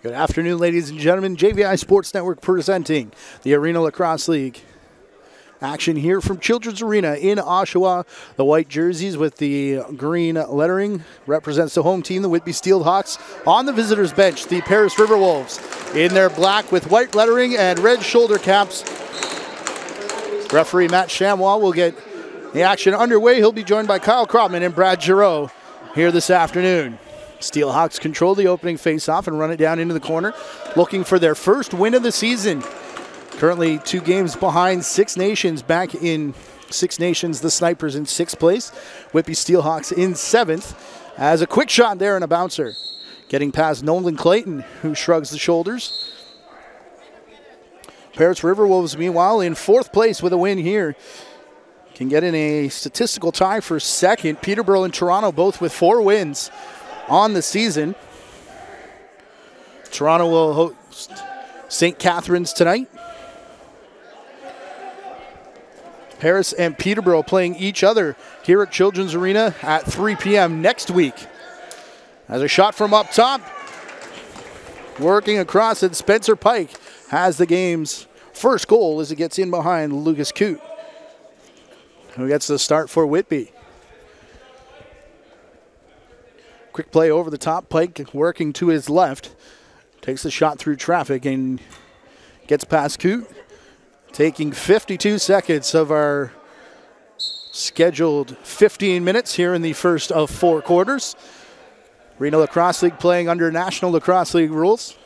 Good afternoon, ladies and gentlemen. JVI Sports Network presenting the Arena Lacrosse League. Action here from Children's Arena in Oshawa. The white jerseys with the green lettering represents the home team, the Whitby Steelhawks. On the visitors bench, the Paris Riverwolves in their black with white lettering and red shoulder caps. Referee Matt Chamois will get the action underway. He'll be joined by Kyle Kropman and Brad Giroux here this afternoon. Steelhawks control the opening face-off and run it down into the corner, looking for their first win of the season. Currently 2 games behind Six Nations. Back in Six Nations, the Snipers in 6th place. Whitby Steelhawks in 7th. As a quick shot there and a bouncer. Getting past Nolan Clayton, who shrugs the shoulders. Paris Riverwolves, meanwhile, in 4th place with a win here. Can get in a statistical tie for 2nd. Peterborough and Toronto both with 4 wins on the season. Toronto will host St. Catharines tonight. Paris and Peterborough playing each other here at Children's Arena at 3 p.m. next week. As a shot from up top, working across it, Spencer Pike has the game's first goal as it gets in behind Lucas Coote, who gets the start for Whitby. Quick play over the top. Pike working to his left. Takes the shot through traffic and gets past Coote. Taking 52 seconds of our scheduled 15 minutes here in the first of 4 quarters. Arena Lacrosse League playing under National Lacrosse League rules.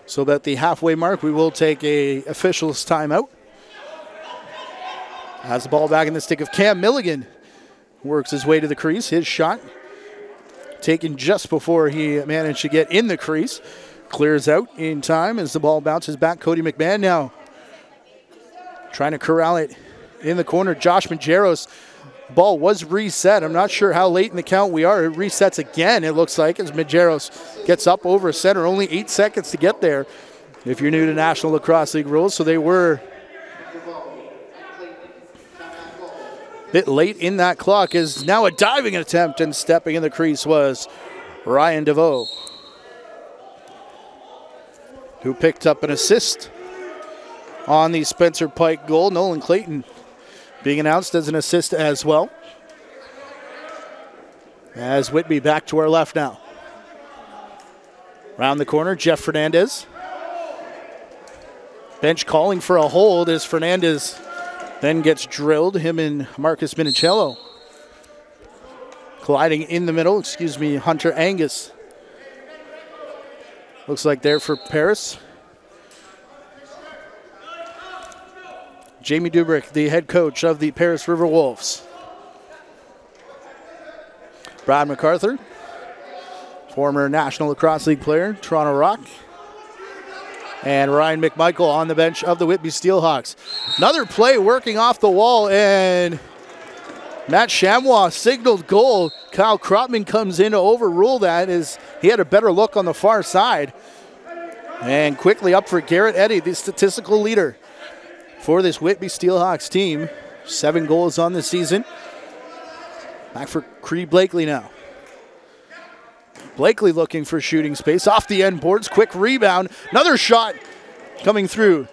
So that the halfway mark, we will take a official's timeout. Has the ball back in the stick of Cam Milligan. Works his way to the crease. His shot taken just before he managed to get in the crease. Clears out in time as the ball bounces back. Cody McMahon now trying to corral it in the corner. Josh Majeros. Ball was reset. I'm not sure how late in the count we are. It resets again, it looks like, as Majeros gets up over center. Only 8 seconds to get there if you're new to National Lacrosse League rules. So they were bit late in that clock. Is now a diving attempt, and stepping in the crease was Ryan DeVoe, who picked up an assist on the Spencer Pike goal. Nolan Clayton being announced as an assist as well. As Whitby back to our left now. Round the corner, Jeff Fernandez. Bench calling for a hold as Fernandez then gets drilled, him and Marcus Minicello. Colliding in the middle, Hunter Angus. Looks like there for Paris. Jamie Dubrick, the head coach of the Paris Riverwolves. Brad MacArthur, former National Lacrosse League player, Toronto Rock. And Ryan McMichael on the bench of the Whitby Steelhawks. Another play working off the wall, and Matt Chamois signaled goal. Kyle Kropman comes in to overrule that as he had a better look on the far side. And quickly up for Garrett Eddy, the statistical leader for this Whitby Steelhawks team. 7 goals on the season. Back for Creed Blakely now. Blakely looking for shooting space off the end boards. Quick rebound. Another shot coming through.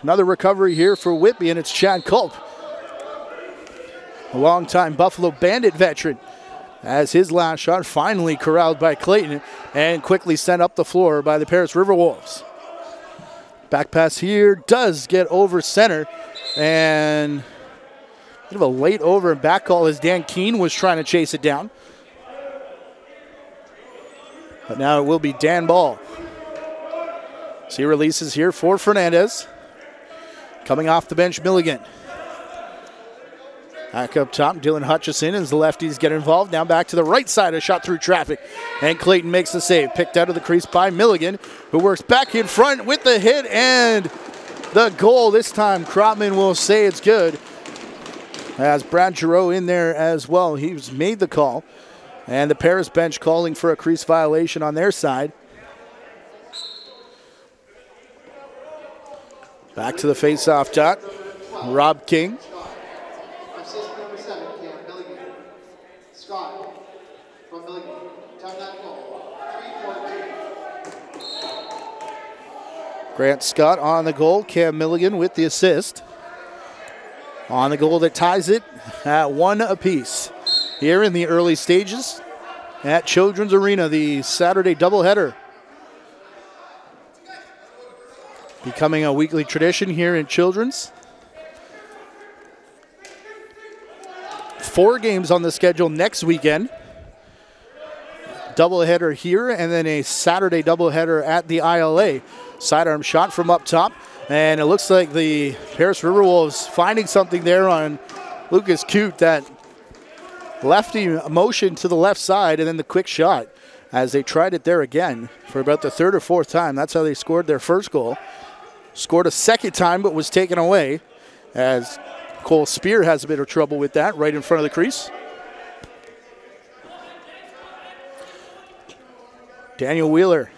Another recovery here for Whitby, and it's Chad Culp, a longtime Buffalo Bandit veteran, as his last shot finally corralled by Clayton and quickly sent up the floor by the Paris Riverwolves. Back pass here does get over center, and a bit of a late over and back call as Dan Keene was trying to chase it down. But now it will be Dan Ball. So he releases here for Fernandez. Coming off the bench, Milligan. Back up top, Dylan Hutchison as the lefties get involved. Now back to the right side, a shot through traffic. And Clayton makes the save. Picked out of the crease by Milligan, who works back in front with the hit and the goal. This time, Kropman will say it's good. As Brad Giroux in there as well. He's made the call. And the Paris bench calling for a crease violation on their side. Back to the face-off dot. Rob King. Grant Scott on the goal. Cam Milligan with the assist. On the goal that ties it at 1 apiece. Here in the early stages at Children's Arena, the Saturday doubleheader. Becoming a weekly tradition here in Children's. 4 games on the schedule next weekend. Doubleheader here and then a Saturday doubleheader at the ILA. Sidearm shot from up top, and it looks like the Paris Riverwolves finding something there on Lucas Coote, that lefty motion to the left side and then the quick shot as they tried it there again for about the 3rd or 4th time. That's how they scored their first goal. Scored a second time but was taken away as Cole Spear has a bit of trouble with that right in front of the crease. Daniel Wheeler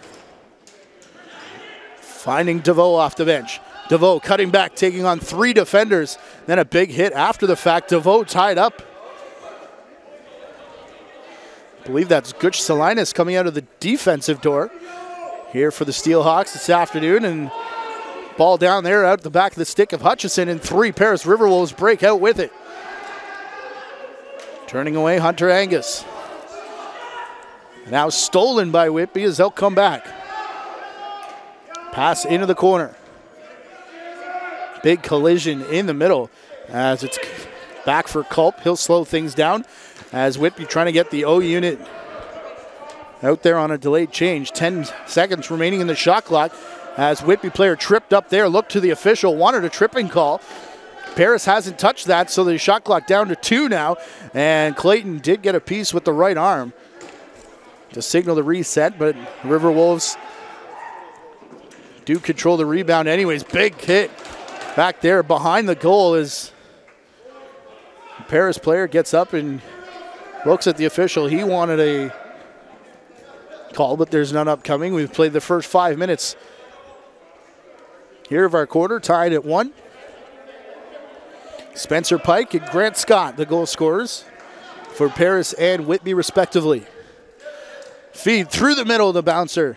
finding DeVoe off the bench. DeVoe cutting back, taking on 3 defenders. Then a big hit after the fact. DeVoe tied up. I believe that's Gutch Salinas coming out of the defensive door here for the Steelhawks this afternoon. And ball down there out the back of the stick of Hutchison, and 3 Paris Riverwolves break out with it. Turning away Hunter Angus. Now stolen by Whitby as they'll come back. Pass into the corner. Big collision in the middle as it's back for Culp. He'll slow things down as Whitby trying to get the O unit out there on a delayed change. 10 seconds remaining in the shot clock as Whitby player tripped up there, looked to the official, wanted a tripping call. Paris hasn't touched that, so the shot clock down to 2 now, and Clayton did get a piece with the right arm to signal the reset, but Riverwolves do control the rebound anyways. Big hit back there behind the goal as the Paris player gets up and looks at the official. He wanted a call, but there's none upcoming. We've played the first 5 minutes here of our quarter, tied at 1. Spencer Pike and Grant Scott, the goal scorers for Paris and Whitby respectively. Feed through the middle of the bouncer.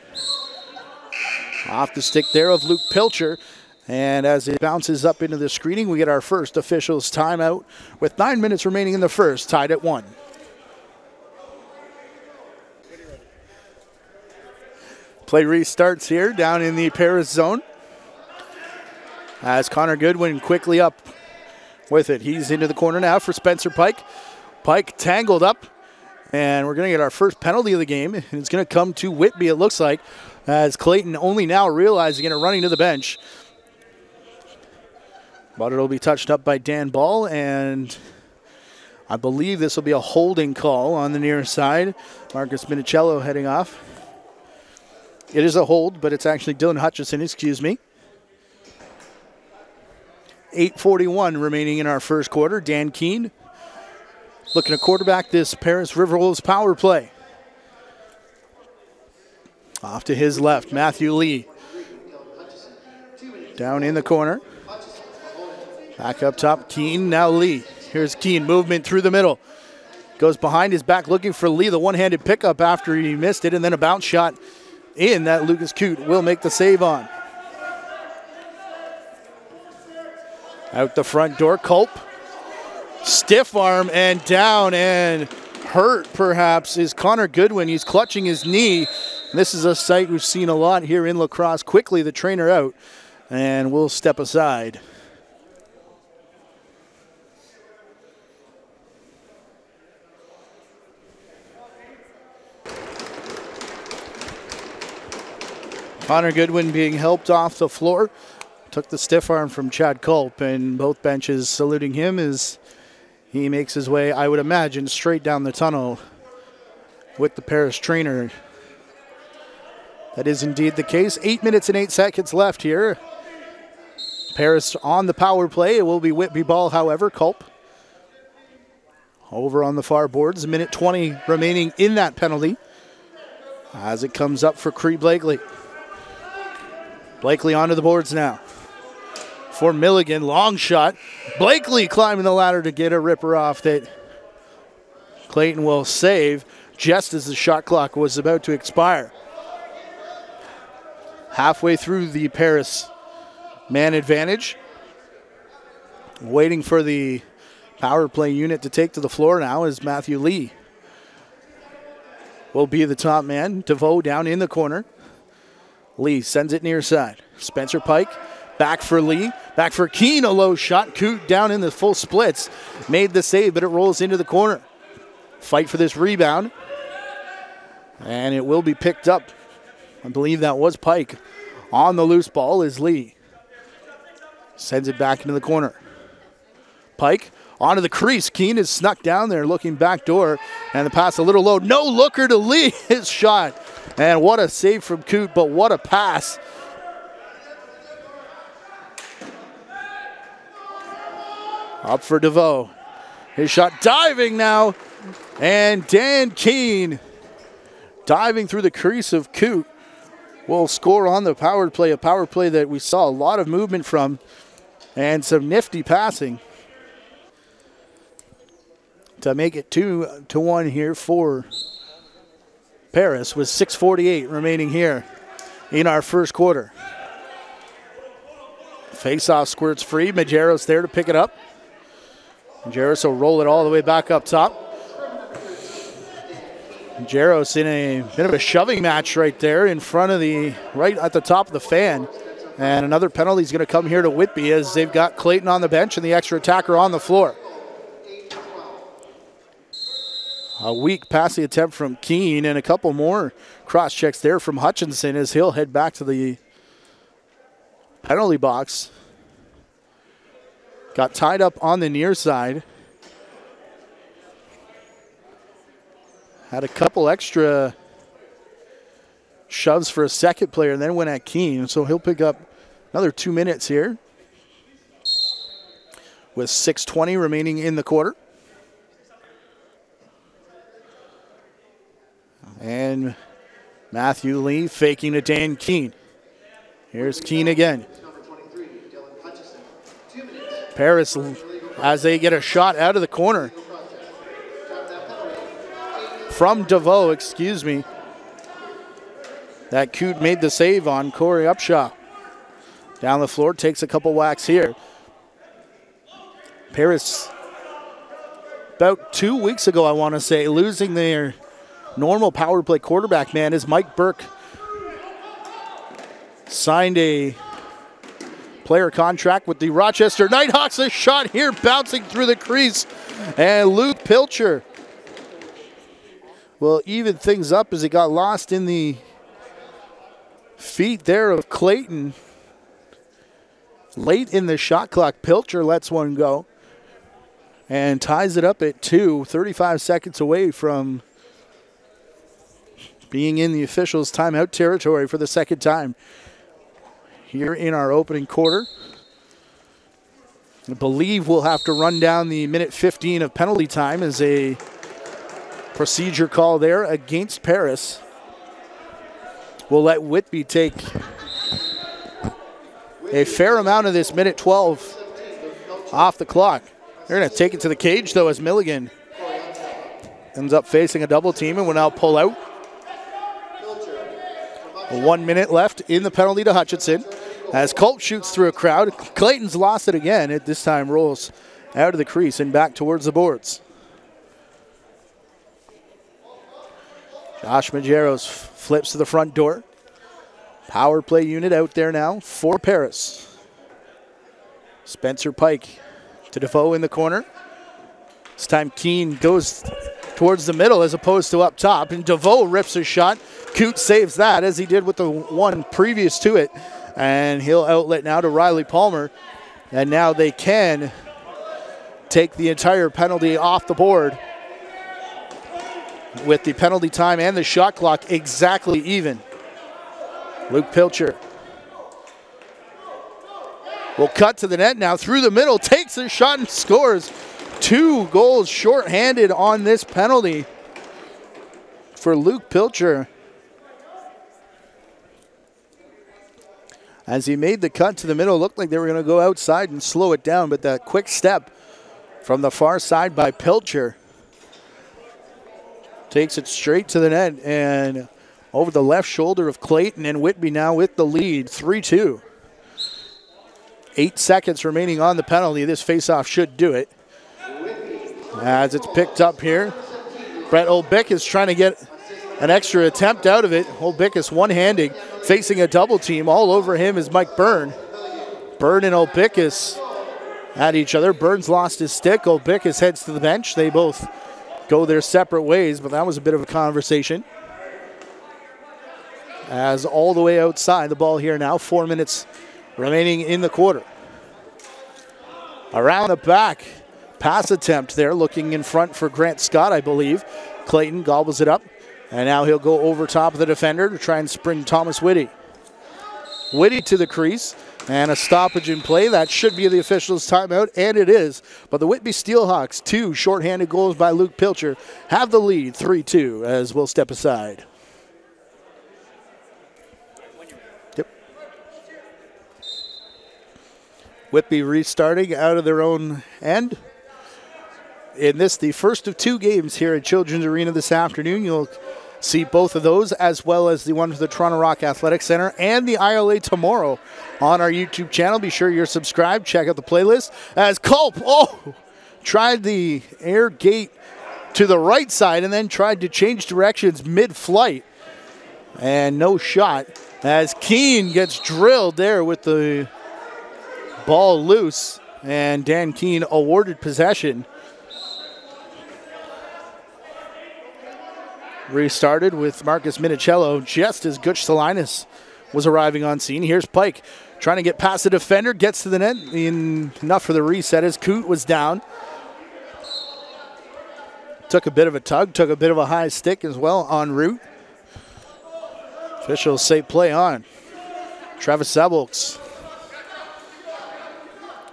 Off the stick there of Luke Pilcher. And as it bounces up into the screening, we get our first officials timeout with 9 minutes remaining in the first, tied at 1. Play restarts here down in the Paris zone. As Connor Goodwin quickly up with it. He's into the corner now for Spencer Pike. Pike tangled up. And we're going to get our first penalty of the game. It's going to come to Whitby, it looks like, as Clayton only now realizing it and running to the bench. But it'll be touched up by Dan Ball, and I believe this will be a holding call on the near side. Marcus Minicello heading off. It is a hold, but it's actually Dylan Hutchison, excuse me. 8:41 remaining in our first quarter. Dan Keene looking to quarterback this Paris Riverwolves power play. Off to his left, Matthew Lee. Down in the corner. Back up top, Keene, now Lee. Here's Keene, movement through the middle. Goes behind his back looking for Lee, the one-handed pickup after he missed it, and then a bounce shot in that Lucas Coote will make the save on. Out the front door, Culp. Stiff arm and down, and hurt perhaps is Connor Goodwin. He's clutching his knee. This is a sight we've seen a lot here in lacrosse. Quickly the trainer out, and we'll step aside. Connor Goodwin being helped off the floor. Took the stiff arm from Chad Culp, and both benches saluting him as he makes his way, I would imagine, straight down the tunnel with the Paris trainer. That is indeed the case. 8 minutes and 8 seconds left here. Paris on the power play. It will be Whitby ball, however. Culp over on the far boards. 1:20 remaining in that penalty as it comes up for Cree Blakely. Blakely onto the boards now. For Milligan, long shot. Blakely climbing the ladder to get a ripper off that Clayton will save just as the shot clock was about to expire. halfway through the Paris man advantage. Waiting for the power play unit to take to the floor now is Matthew Lee. Will be the top man. DeVoe down in the corner. Lee sends it near side. Spencer Pike back for Lee. Back for Keene, a low shot. Coot down in the full splits. Made the save, but it rolls into the corner. Fight for this rebound. And it will be picked up. I believe that was Pike. On the loose ball is Lee. Sends it back into the corner. Pike onto the crease. Keene is snuck down there looking back door. And the pass a little low. No looker to Lee. His shot. And what a save from Coot, but what a pass. Up for DeVoe. His shot diving now. And Dan Keene diving through the crease of Coot will score on the power play. A power play that we saw a lot of movement from and some nifty passing to make it 2-1 here for Paris with 6:48 remaining here in our first quarter. Face-off squirts free. Majeros there to pick it up. Majeros will roll it all the way back up top. Majeros in a bit of a shoving match right there in front of right at the top of the fan. And another penalty is going to come here to Whitby as they've got Clayton on the bench and the extra attacker on the floor. A weak passing attempt from Keene and a couple more cross checks there from Hutchinson as he'll head back to the penalty box. Got tied up on the near side. Had a couple extra shoves for a second player and then went at Keene. So he'll pick up another 2 minutes here with 6:20 remaining in the quarter. And Matthew Lee faking to Dan Keene. Here's Keene again. Paris as they get a shot out of the corner. From DeVoe, excuse me. That Coot made the save on Corey Upshaw. Down the floor, takes a couple whacks here. Paris, about 2 weeks ago, I want to say, losing their normal power play quarterback man is Mike Burke. Signed a player contract with the Rochester Nighthawks. A shot here bouncing through the crease. And Luke Pilcher will even things up as he got lost in the feet there of Clayton. Late in the shot clock, Pilcher lets one go and ties it up at 2, 35 seconds away from being in the officials' timeout territory for the second time here in our opening quarter. I believe we'll have to run down the minute 15 of penalty time as a procedure call there against Paris. We'll let Whitby take a fair amount of this minute 12 off the clock. They're going to take it to the cage, though, as Milligan ends up facing a double team and will now pull out. 1 minute left in the penalty to Hutchinson. As Culp shoots through a crowd, Clayton's lost it again. It this time rolls out of the crease and back towards the boards. Josh Majeros flips to the front door. Power play unit out there now for Paris. Spencer Pike to DeVoe in the corner. This time Keene goes towards the middle as opposed to up top, and DeVoe rips a shot. Coot saves that as he did with the one previous to it, and he'll outlet now to Riley Palmer, and now they can take the entire penalty off the board with the penalty time and the shot clock exactly even. Luke Pilcher will cut to the net now through the middle, takes a shot and scores. 2 goals shorthanded on this penalty for Luke Pilcher. As he made the cut to the middle, looked like they were going to go outside and slow it down, but that quick step from the far side by Pilcher takes it straight to the net, and over the left shoulder of Clayton, and Whitby now with the lead, 3-2. 8 seconds remaining on the penalty. This faceoff should do it. As it's picked up here, Brett Olbick is trying to get an extra attempt out of it. Olbick is one-handing, facing a double team. All over him is Mike Byrne. Byrne and Olbick at each other. Burns lost his stick. Olbick heads to the bench. They both go their separate ways, but that was a bit of a conversation. As all the way outside, the ball here now, 4 minutes remaining in the quarter. Around the back, pass attempt there, looking in front for Grant Scott, I believe. Clayton gobbles it up, and now he'll go over top of the defender to try and spring Thomas Whitty. Whitty to the crease, and a stoppage in play. That should be the official's timeout, and it is. But the Whitby Steelhawks, 2 shorthanded goals by Luke Pilcher, have the lead, 3-2, as we'll step aside. Whitby restarting out of their own end. In this, the first of 2 games here at Children's Arena this afternoon. You'll see both of those, as well as the one for the Toronto Rock Athletic Center and the ILA tomorrow on our YouTube channel. Be sure you're subscribed. Check out the playlist. As Culp, tried the air gate to the right side and then tried to change directions mid-flight. And no shot, as Keene gets drilled there with the ball loose, and Dan Keene awarded possession. Restarted with Marcus Minicello just as Gutch Salinas was arriving on scene. Here's Pike trying to get past the defender, gets to the net, enough for the reset as Coote was down. Took a bit of a tug, took a bit of a high stick as well en route. Officials say play on. Travis Sabolks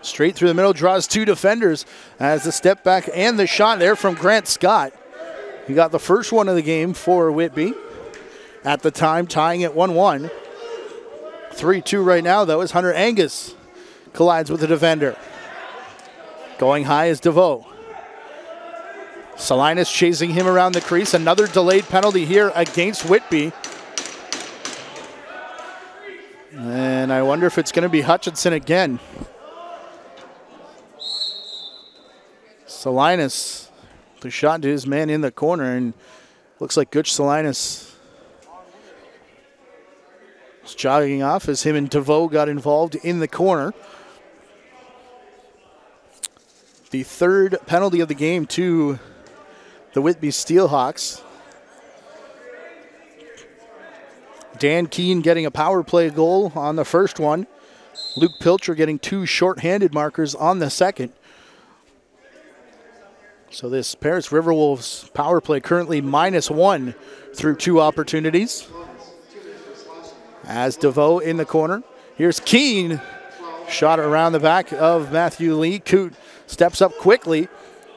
straight through the middle, draws 2 defenders as the step back and the shot there from Grant Scott. He got the first one of the game for Whitby. At the time, tying at 1-1. 3-2 right now, though, as Hunter Angus collides with the defender. Going high is DeVoe. Salinas chasing him around the crease. Another delayed penalty here against Whitby. And I wonder if it's going to be Hutchinson again. Salinas, the shot to his man in the corner, and looks like Gutch Salinas is jogging off as him and DeVoe got involved in the corner. The 3rd penalty of the game to the Whitby Steelhawks. Dan Keene getting a power play goal on the first one. Luke Pilcher getting 2 shorthanded markers on the second. So this Paris Riverwolves power play currently -1 through 2 opportunities. As DeVoe in the corner. Here's Keene. Shot around the back of Matthew Lee. Coote steps up quickly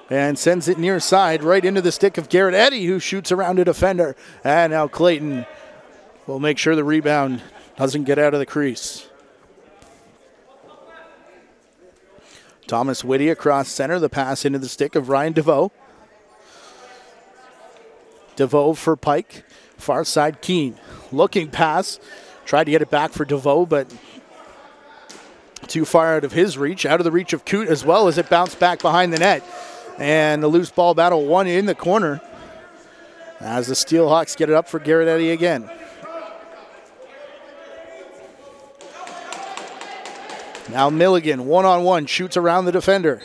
and sends it near side right into the stick of Garrett Eddy, who shoots around a defender. And now Clayton will make sure the rebound doesn't get out of the crease. Thomas Whitty across center, the pass into the stick of Ryan DeVoe. DeVoe for Pike, far side Keene. Looking pass, tried to get it back for DeVoe, but too far out of his reach, out of the reach of Coote as well, as it bounced back behind the net. And the loose ball battle won in the corner as the Steelhawks get it up for Garrett Eddy again. Now Milligan, one-on-one, shoots around the defender.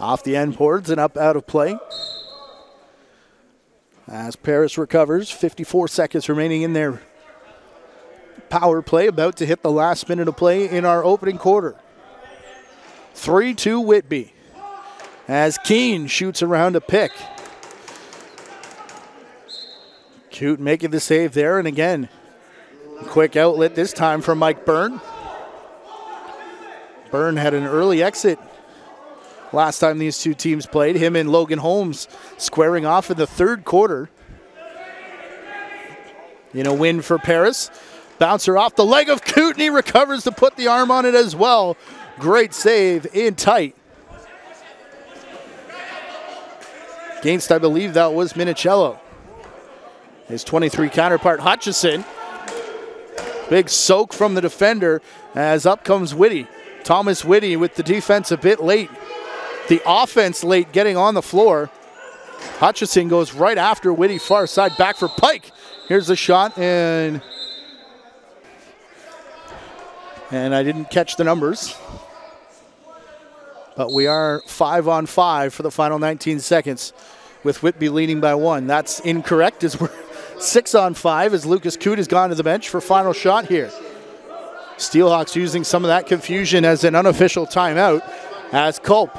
Off the end boards and up out of play. As Paris recovers, 54 seconds remaining in their power play, about to hit the last minute of play in our opening quarter. 3-2 Whitby. As Keene shoots around a pick. Coote making the save there, and again, quick outlet this time from Mike Byrne. Byrne had an early exit last time these 2 teams played. Him and Logan Holmes squaring off in the 3rd quarter. In a win for Paris. Bouncer off the leg of Coote, and he recovers to put the arm on it as well. Great save in tight. Against, I believe that was Minicello. His 23 counterpart, Hutchison. Big soak from the defender as up comes Whitty. Thomas Whitty with the defense a bit late. The offense late getting on the floor. Hutchison goes right after Whitty, far side, back for Pike. Here's the shot, and I didn't catch the numbers. But we are 5-on-5 for the final 19 seconds with Whitby leading by 1. That's incorrect as we're 6-on-5 as Lucas Coote has gone to the bench for final shot here. Steelhawks using some of that confusion as an unofficial timeout as Culp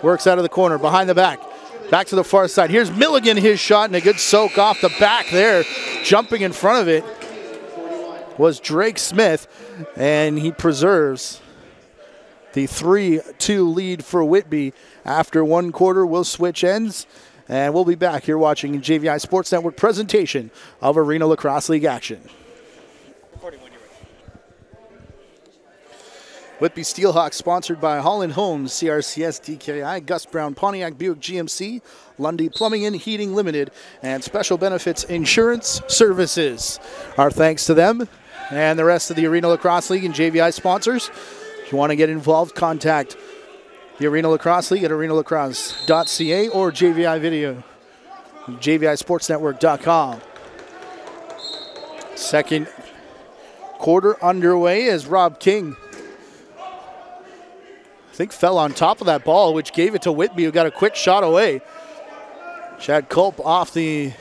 works out of the corner, behind the back. Back to the far side. Here's Milligan, his shot, and a good soak off the back there. Jumping in front of it was Drake Smith, and he preserves the 3-2 lead for Whitby. After one quarter, we'll switch ends, and we'll be back here watching JVI Sports Network presentation of Arena Lacrosse League action. Whitby Steelhawks sponsored by Holland Homes, CRCS DKI, Gus Brown Pontiac Buick GMC, Lundy Plumbing and Heating Limited, and Special Benefits Insurance Services. Our thanks to them and the rest of the Arena Lacrosse League and JVI sponsors. If you want to get involved, contact the Arena Lacrosse League at arenalacrosse.ca or JVI Video, JVISportsNetwork.com. Second quarter underway as Rob King, I think, fell on top of that ball, which gave it to Whitby, who got a quick shot away. Chad Culp off the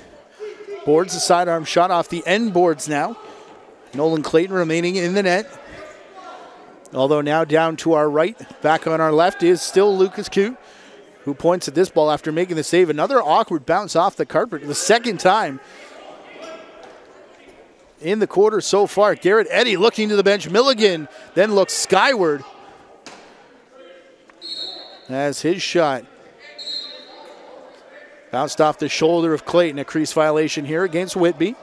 boards, a sidearm shot off the end boards now. Nolan Clayton remaining in the net. Although now down to our right, back on our left is still Lucas Coote, who points at this ball after making the save. Another awkward bounce off the carpet, the second time in the quarter so far. Garrett Eddy looking to the bench. Milligan then looks skyward as his shot bounced off the shoulder of Clayton. A crease violation here against Whitby.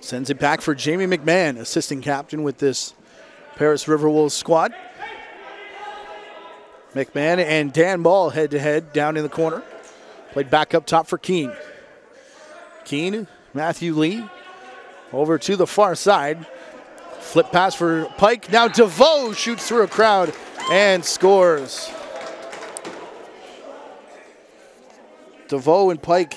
Sends it back for Jamie McMahon, assistant captain with this Paris Riverwolves squad. McMahon and Dan Ball head-to-head down in the corner. Played back up top for Keene. Keene, Matthew Lee, over to the far side. Flip pass for Pike. Now DeVoe shoots through a crowd and scores. DeVoe and Pike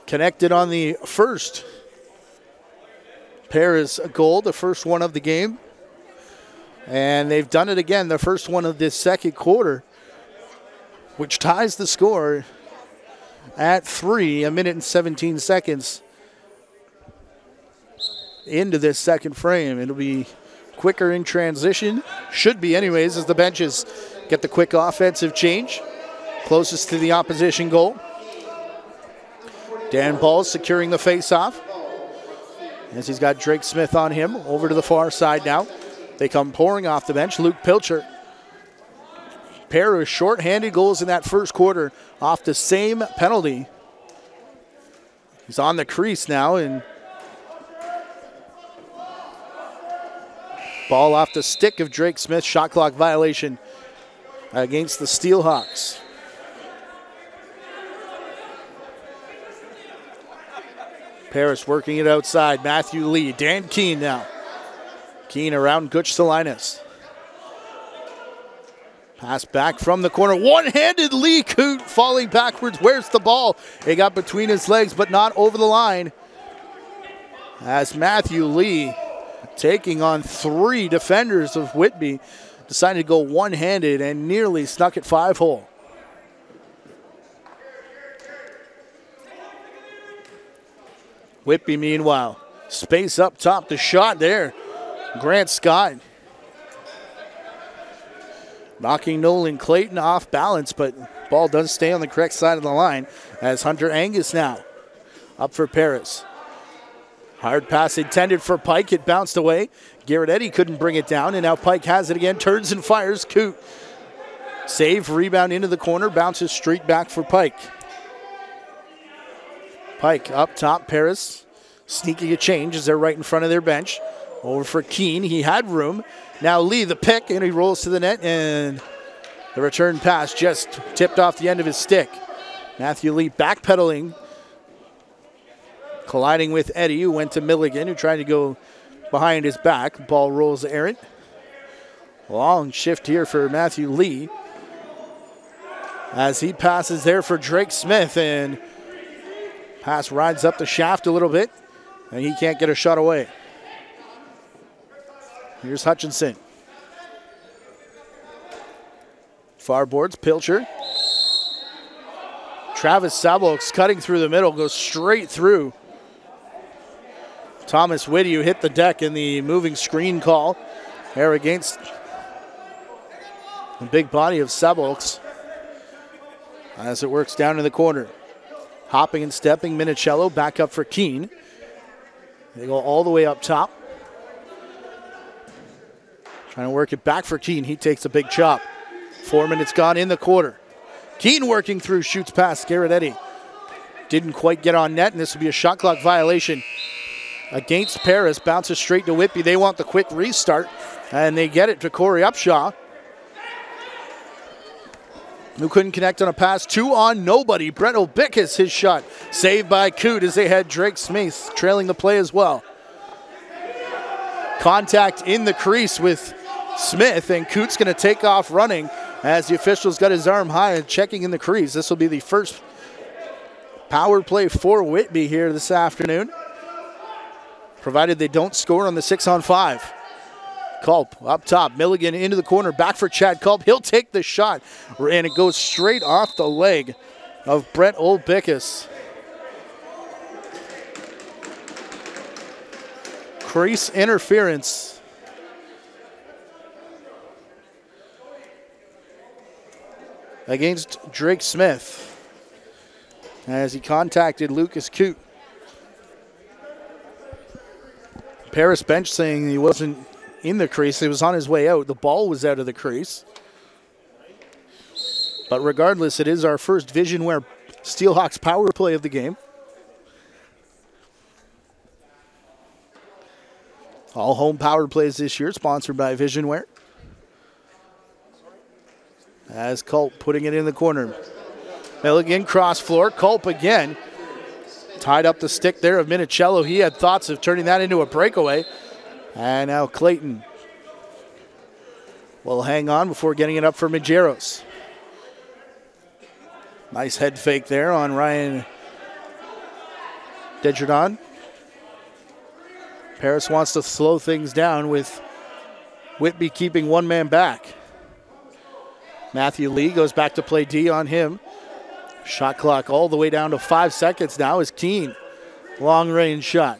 connected on the first Paris goal, the first one of the game. And they've done it again, the first one of this second quarter, which ties the score at 3, 1 minute and 17 seconds into this second frame. It'll be quicker in transition, should be anyways, as the benches get the quick offensive change closest to the opposition goal. Dan Ball securing the face-off as he's got Drake Smith on him. Over to the far side now. They come pouring off the bench. Luke Pilcher. Pair of short-handed goals in that first quarter off the same penalty. He's on the crease now, and ball off the stick of Drake Smith. Shot clock violation against the Steelhawks. Paris working it outside. Matthew Lee. Dan Keene now. Keene around Gutch Salinas. Pass back from the corner. One-handed Lee Coote falling backwards. Where's the ball? It got between his legs, but not over the line. As Matthew Lee, taking on 3 defenders of Whitby, decided to go one-handed and nearly snuck it 5-hole. Whitby, meanwhile, space up top. The shot there. Grant Scott knocking Nolan Clayton off balance, but ball does stay on the correct side of the line as Hunter Angus now up for Paris. Hard pass intended for Pike. It bounced away. Garrett Eddy couldn't bring it down, and now Pike has it again. Turns and fires. Coote. Save, rebound into the corner. Bounces straight back for Pike. Pike up top. Paris sneaking a change as they're right in front of their bench. Over for Keene. He had room. Now Lee the pick, and he rolls to the net, and The return pass just tipped off the end of his stick. Matthew Lee backpedaling, colliding with Eddie, who went to Milligan, who tried to go behind his back. Ball rolls errant. Long shift here for Matthew Lee as he passes there for Drake Smith, and pass rides up the shaft a little bit, and he can't get a shot away. Here's Hutchinson. Far boards, Pilcher. Travis Sabolks cutting through the middle, goes straight through Thomas Whitty, who hit the deck in the moving screen call there against the big body of Sabolks as it works down in the corner. Hopping and stepping, Minicello back up for Keene. They go all the way up top. Trying to work it back for Keene. He takes a big chop. 4 minutes gone in the quarter. Keene working through, shoots past Garrett Eddy. Didn't quite get on net, and this will be a shot clock violation against Paris. Bounces straight to Whitby. They want the quick restart, and they get it to Corey Upshaw, who couldn't connect on a pass. 2 on nobody. Brett Obickus, his shot saved by Coote as they had Drake Smith trailing the play as well. Contact in the crease with Smith, and Coote's going to take off running as the official's got his arm high and checking in the crease. This will be the first power play for Whitby here this afternoon, provided they don't score on the 6-on-5. Culp up top, Milligan into the corner, back for Chad Culp. He'll take the shot, and it goes straight off the leg of Brett Olbickus. Crease interference. Against Drake Smith as he contacted Lucas Coote. Paris bench saying he wasn't in the crease. He was on his way out. The ball was out of the crease. But regardless, it is our first Visionware Steelhawks power play of the game. All home power plays this year, sponsored by Visionware. As Culp putting it in the corner. Milligan cross floor. Culp again. Tied up the stick there of Minicello. He had thoughts of turning that into a breakaway. And now Clayton will hang on before getting it up for Majeros. Nice head fake there on Ryan Desjardins. Paris wants to slow things down with Whitby keeping one man back. Matthew Lee goes back to play D on him. Shot clock all the way down to 5 seconds now is Keene. Long range shot.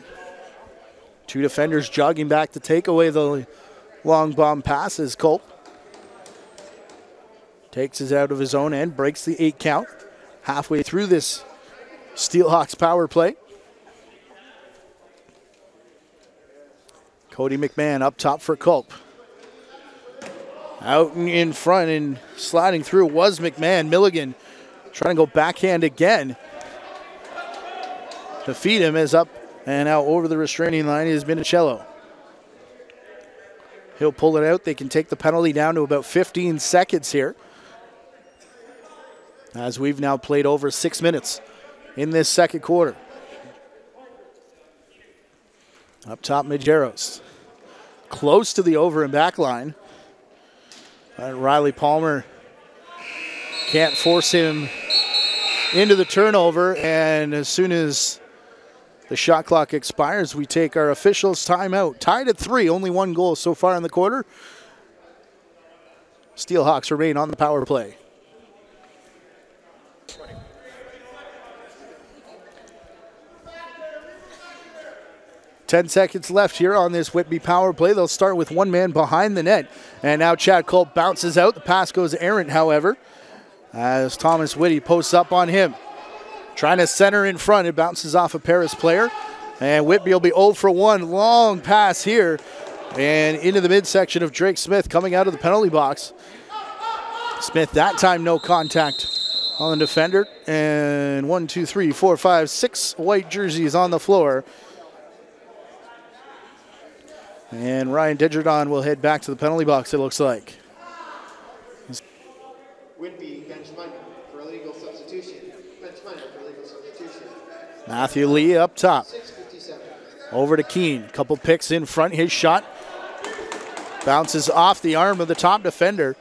2 defenders jogging back to take away the long bomb passes. Culp takes us out of his own end, breaks the 8 count. Halfway through this Steelhawks power play. Cody McMahon up top for Culp. Out in front and sliding through was McMahon. Milligan trying to go backhand again to feed him as up and out over the restraining line is Minicello. He'll pull it out. They can take the penalty down to about 15 seconds here, as we've now played over 6 minutes in this second quarter. Up top, Majeros. Close to the over and back line. Riley Palmer can't force him into the turnover, and as soon as the shot clock expires, we take our officials' timeout. Tied at 3, only 1 goal so far in the quarter. Steelhawks remain on the power play. Ten seconds left here on this Whitby power play. They'll start with one man behind the net. And now Chad Culp bounces out. The pass goes errant, however, as Thomas Whitty posts up on him. Trying to center in front. It bounces off a Paris player. And Whitby will be 0 for 1. Long pass here. And into the midsection of Drake Smith coming out of the penalty box. Smith that time no contact on the defender. And 1, 2, 3, 4, 5, 6 white jerseys on the floor. And Ryan Desjardins will head back to the penalty box, it looks like. Whitby, bench minor for illegal substitution. Bench minor for illegal substitution. Matthew Lee up top. 6:57. Over to Keene. Couple picks in front. His shot bounces off the arm of the top defender.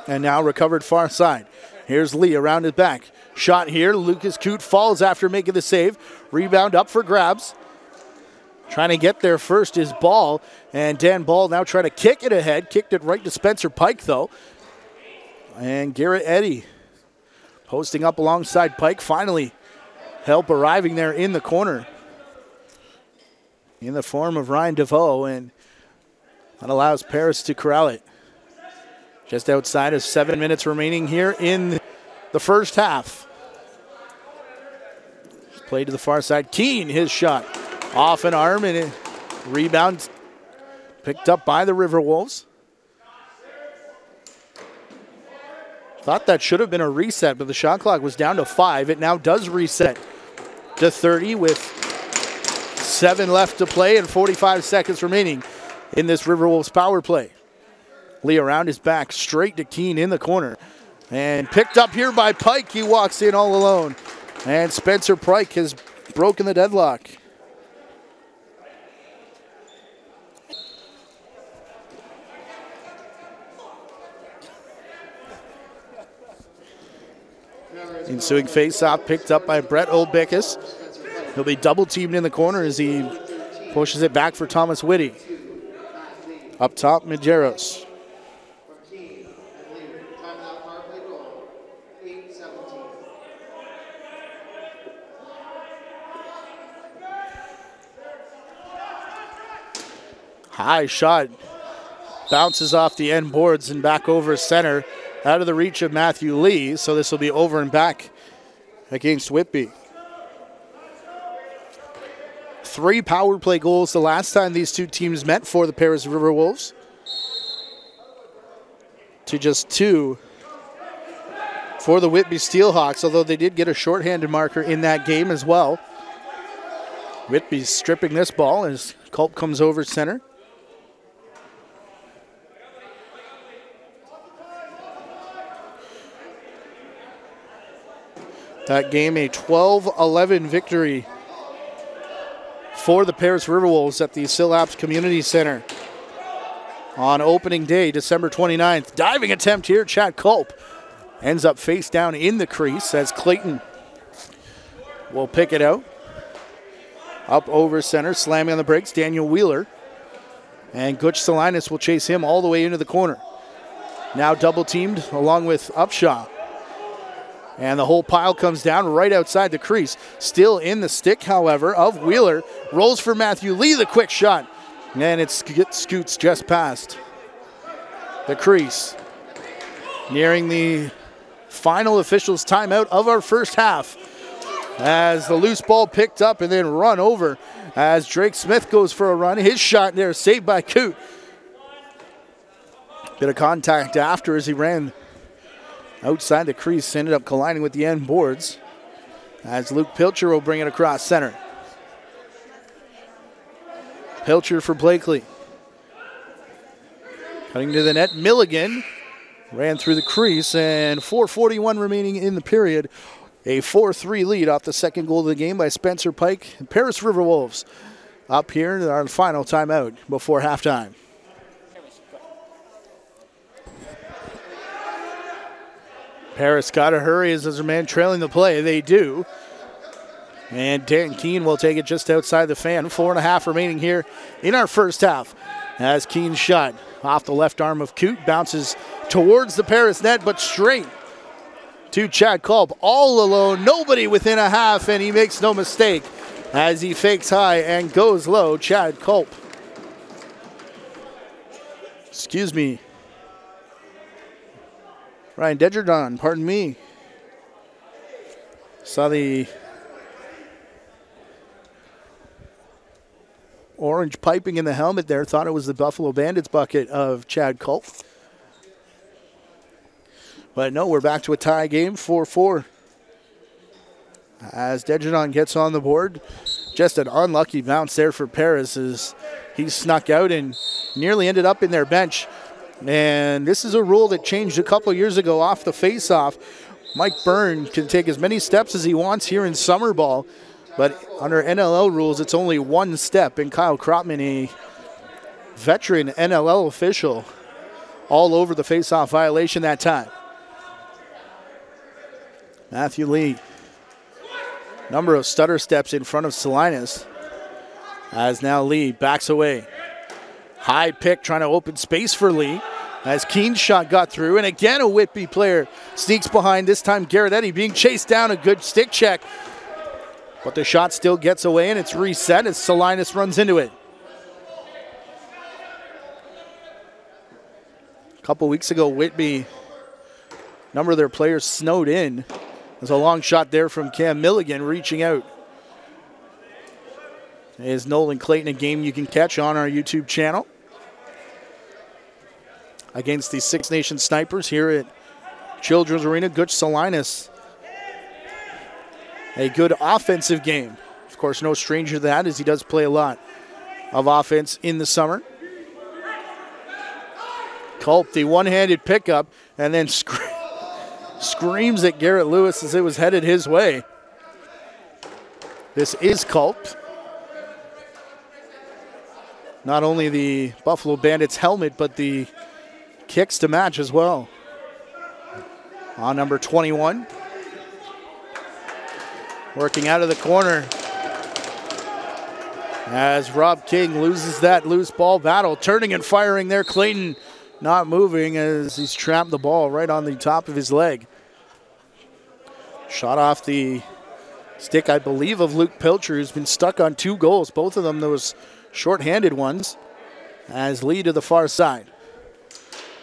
And now recovered far side. Here's Lee around his back. Shot here. Lucas Coote falls after making the save. Rebound up for grabs. Trying to get there first is Ball. And Dan Ball now trying to kick it ahead. Kicked it right to Spencer Pike, though. And Garrett Eddy posting up alongside Pike. Finally, help arriving there in the corner in the form of Ryan DeVoe. And that allows Paris to corral it. Just outside of 7 minutes remaining here in the first half. Play to the far side. Keene, his shot. Off an arm and a rebound picked up by the Riverwolves. Thought that should have been a reset, but the shot clock was down to 5. It now does reset to 30 with 7 left to play and 45 seconds remaining in this Riverwolves power play. Lee around his back, straight to Keene in the corner. And picked up here by Pike. He walks in all alone. And Spencer Pike has broken the deadlock. Ensuing face-off picked up by Brett Olbickus. He'll be double-teamed in the corner as he pushes it back for Thomas Whitty. Up top, Majeros. High shot. Bounces off the end boards and back over center. Out of the reach of Matthew Lee, so this will be over and back against Whitby. 3 power play goals the last time these two teams met for the Paris Riverwolves. To just 2 for the Whitby Steelhawks, although they did get a shorthanded marker in that game as well. Whitby's stripping this ball as Culp comes over center. That game a 12-11 victory for the Paris Riverwolves at the Silapps Community Center on opening day, December 29th. Diving attempt here, Chad Culp ends up face down in the crease as Clayton will pick it out. Up over center, slamming on the brakes, Daniel Wheeler. And Gutch Salinas will chase him all the way into the corner. Now double teamed along with Upshaw. And the whole pile comes down right outside the crease. Still in the stick, however, of Wheeler. Rolls for Matthew Lee, the quick shot. And it scoots just past the crease. Nearing the final officials timeout of our first half. As the loose ball picked up and then run over. As Drake Smith goes for a run. His shot there saved by Coote. Bit of contact after as he ran outside the crease, ended up colliding with the end boards as Luke Pilcher will bring it across center. Pilcher for Blakely. Cutting to the net, Milligan ran through the crease and 4:41 remaining in the period. A 4-3 lead off the second goal of the game by Spencer Pike. Paris Riverwolves up here in our final timeout before halftime. Paris got to hurry as their man trailing the play. They do. And Dan Keene will take it just outside the fan. 4.5 remaining here in our first half. As Keene's shot off the left arm of Coote bounces towards the Paris net, but straight to Chad Culp. All alone, nobody within a half, and he makes no mistake as he fakes high and goes low. Chad Culp. Excuse me. Ryan Dedjardon, pardon me. Saw the orange piping in the helmet there. Thought it was the Buffalo Bandits bucket of Chad Culp. But no, we're back to a tie game, 4-4. As Dedjardon gets on the board. Just an unlucky bounce there for Paris as he snuck out and nearly ended up in their bench. And this is a rule that changed a couple years ago off the face-off. Mike Byrne can take as many steps as he wants here in summer ball, but under NLL rules, it's only one step. And Kyle Kropman, a veteran NLL official, all over the face-off violation that time. Matthew Lee, number of stutter steps in front of Salinas, as now Lee backs away. High pick, trying to open space for Lee, as Keen's shot got through, and again a Whitby player sneaks behind, this time Garrett Eddy being chased down, a good stick check, but the shot still gets away, and it's reset as Salinas runs into it. A couple weeks ago, Whitby, a number of their players snowed in. There's a long shot there from Cam Milligan reaching out. Is Nolan Clayton, a game you can catch on our YouTube channel against the Six Nations Snipers here at Children's Arena. Good Salinas, a good offensive game. Of course, no stranger to that, as he does play a lot of offense in the summer. Culp, the one-handed pickup, and then screams at Garrett Lewis as it was headed his way. This is Culp. Not only the Buffalo Bandits helmet, but the kicks to match as well. On number 21. Working out of the corner as Rob King loses that loose ball battle. Turning and firing there. Clayton not moving as he's trapped the ball right on the top of his leg. Shot off the stick, I believe, of Luke Pilcher, who's been stuck on 2 goals. Both of them those short-handed ones, as Lee to the far side.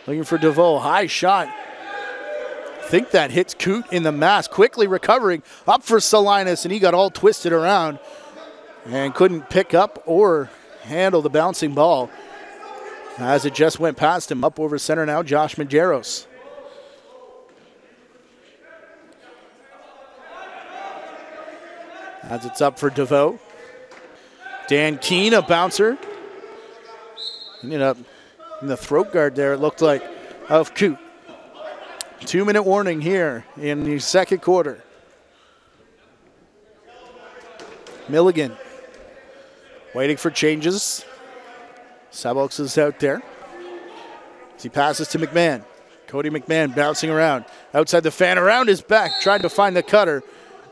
Looking for DeVoe, high shot. I think that hits Coot in the mask, quickly recovering, up for Salinas, and he got all twisted around and couldn't pick up or handle the bouncing ball as it just went past him. Up over center now, Josh Maderos. As it's up for DeVoe. Dan Keene, a bouncer. Ended up in the throat guard there, it looked like, of Coot. 2-minute warning here in the second quarter. Milligan waiting for changes. Sabox is out there. As he passes to McMahon. Cody McMahon bouncing around. Outside the fan, around his back, trying to find the cutter.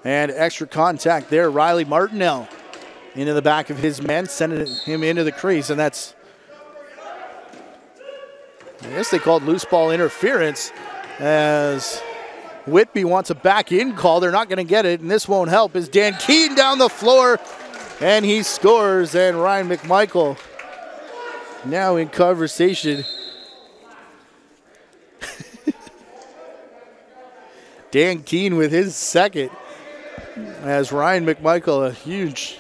And extra contact there. Riley Martinell into the back of his man, sending him into the crease. And that's, I guess they called loose ball interference, as Whitby wants a back-in call. They're not going to get it, and this won't help as Dan Keene down the floor, and he scores. And Ryan McMichael now in conversation. Dan Keene with his second, as Ryan McMichael, a huge,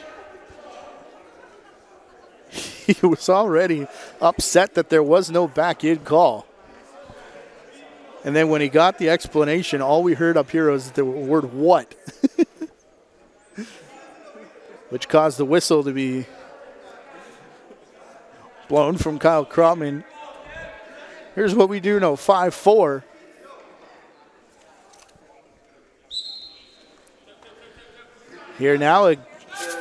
he was already upset that there was no back-in call. And then when he got the explanation, all we heard up here was the word "what," which caused the whistle to be blown from Kyle Kropman. Here's what we do know, 5-4. Here now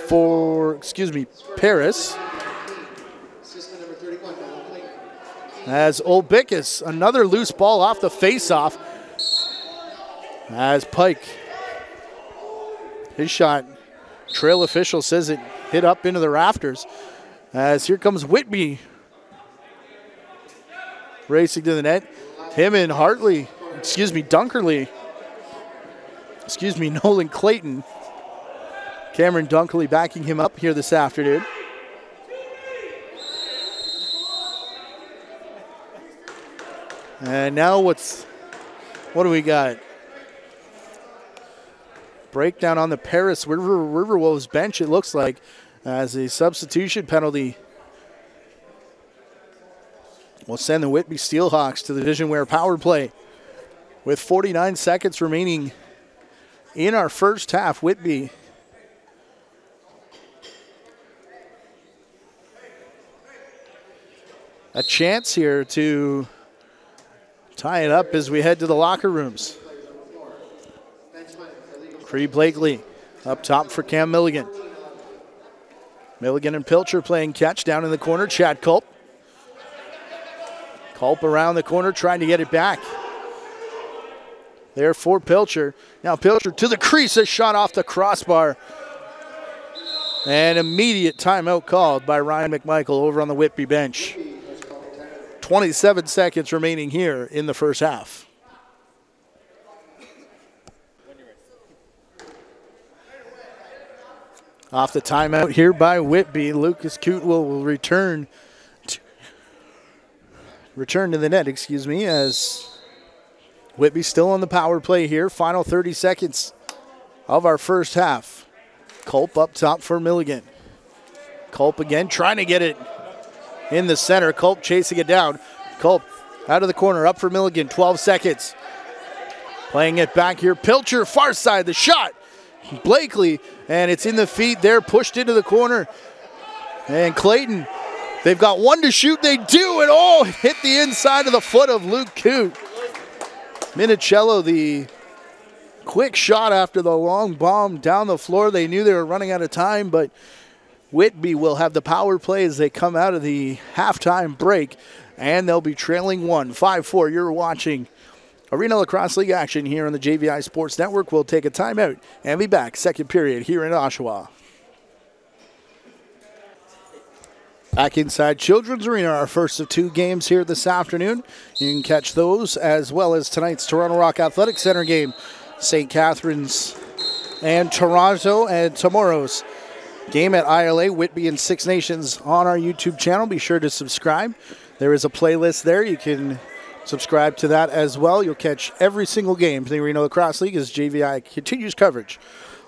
for, Paris. As Olbickus, another loose ball off the face-off. As Pike, his shot, trail official says it hit up into the rafters. As here comes Whitby racing to the net. Him and Dunkerley. Nolan Clayton. Cameron Dunkley backing him up here this afternoon. And now what do we got? Breakdown on the Paris Riverwolves bench, it looks like, as a substitution penalty will send the Whitby Steelhawks to the Division Wear power play. With 49 seconds remaining in our first half, Whitby a chance here to tie it up as we head to the locker rooms. Cree Blakely up top for Cam Milligan. Milligan and Pilcher playing catch down in the corner. Chad Culp. Culp around the corner trying to get it back. There for Pilcher. Now Pilcher to the crease, a shot off the crossbar. An immediate timeout called by Ryan McMichael over on the Whitby bench. 27 seconds remaining here in the first half. Off the timeout here by Whitby, Lucas Coote will return to the net, as Whitby still on the power play here. Final 30 seconds of our first half. Culp up top for Milligan. Culp again trying to get it in the center. Culp chasing it down. Culp out of the corner, up for Milligan, 12 seconds. Playing it back here. Pilcher, far side, the shot. Blakely, and it's in the feet there, pushed into the corner. And Clayton, they've got one to shoot. They do, and hit the inside of the foot of Luke Coote. Minicello, the quick shot after the long bomb down the floor. They knew they were running out of time, but Whitby will have the power play as they come out of the halftime break, and they'll be trailing 5-4. You're watching Arena Lacrosse League action here on the JVI Sports Network. We'll take a timeout and be back second period here in Oshawa. Back inside Children's Arena, our first of two games here this afternoon. You can catch those as well as tonight's Toronto Rock Athletic Center game. St. Catharines and Toronto, and tomorrow's game at ILA, Whitby and Six Nations on our YouTube channel. Be sure to subscribe. There is a playlist there. You can subscribe to that as well. You'll catch every single game. The Arena Lacrosse League as JVI continues coverage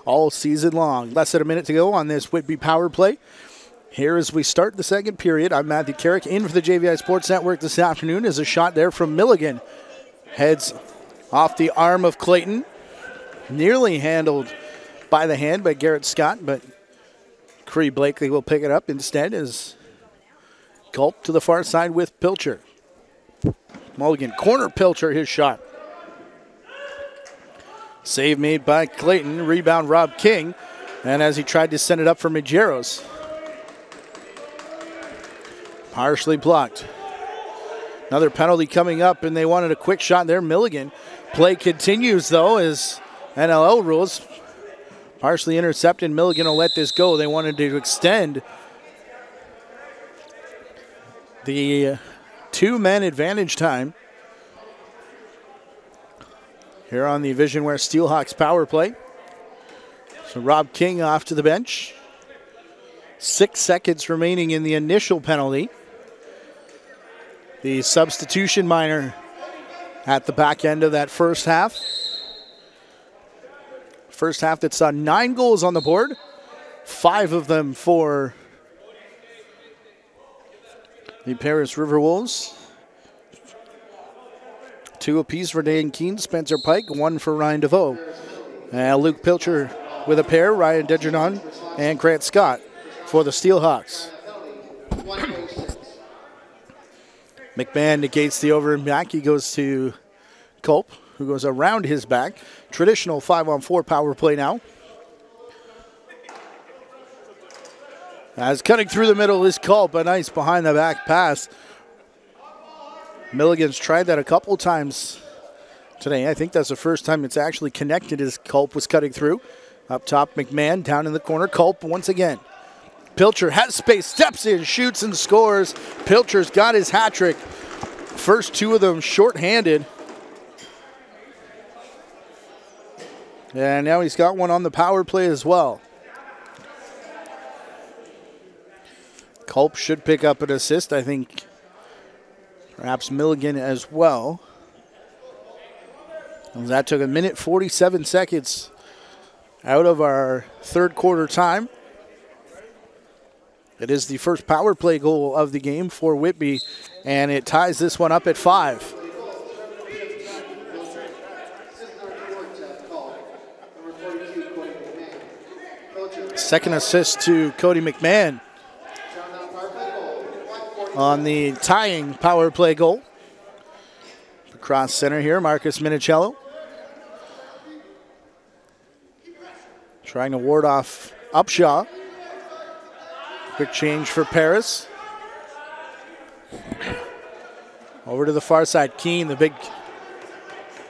all season long. Less than a minute to go on this Whitby power play. Here as we start the second period, I'm Matthew Carrick in for the JVI Sports Network this afternoon. As a shot there from Milligan. Heads off the arm of Clayton. Nearly handled by the hand by Garrett Scott, but Cree Blakely will pick it up instead as Culp to the far side with Pilcher. Mulligan, corner Pilcher, his shot. Save made by Clayton, rebound Rob King, and as he tried to send it up for Majeros. Partially blocked. Another penalty coming up, and they wanted a quick shot there. Milligan. Play continues, though, as NLL rules. Partially intercepted. Milligan will let this go. They wanted to extend the two-man advantage time here on the Visionware Steelhawks power play. So Rob King off to the bench. 6 seconds remaining in the initial penalty. The substitution minor at the back end of that first half. First half that saw 9 goals on the board. 5 of them for the Paris Riverwolves. 2 apiece for Dan Keene, Spencer Pike, 1 for Ryan DeVoe. Luke Pilcher with a pair, Ryan Dejernon and Grant Scott for the Steelhawks. McMahon negates the over and back. He goes to Culp, who goes around his back. Traditional 5-on-4 power play now. As cutting through the middle is Culp, a nice behind the back pass. Milligan's tried that a couple times today. I think that's the first time it's actually connected as Culp was cutting through. Up top, McMahon down in the corner. Culp once again. Pilcher has space, steps in, shoots and scores. Pilcher's got his hat trick. First 2 of them short-handed. And now he's got one on the power play as well. Culp should pick up an assist, I think. Perhaps Milligan as well. And that took 1:47 seconds out of our third quarter time. It is the first power play goal of the game for Whitby, and it ties this one up at 5. Second assist to Cody McMahon on the tying power play goal. Across center here, Marcus Minicello. Trying to ward off Upshaw. Quick change for Paris. Over to the far side, Keene, the big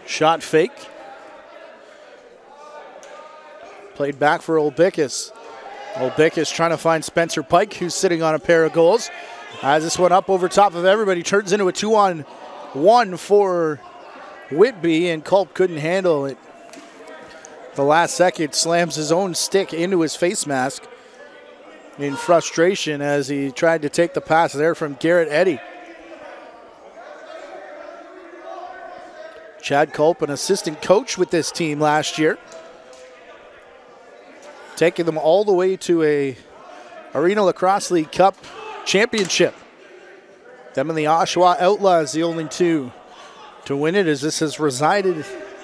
shot fake. Played back for Olbickus. Olbickus trying to find Spencer Pike, who's sitting on a pair of goals. As this one up over top of everybody, turns into a 2-on-1 for Whitby, and Culp couldn't handle it. The last second slams his own stick into his face mask in frustration as he tried to take the pass there from Garrett Eddy. Chad Culp, an assistant coach with this team last year, taking them all the way to a Arena Lacrosse League Cup championship. Them and the Oshawa Outlaws, the only two to win it, as this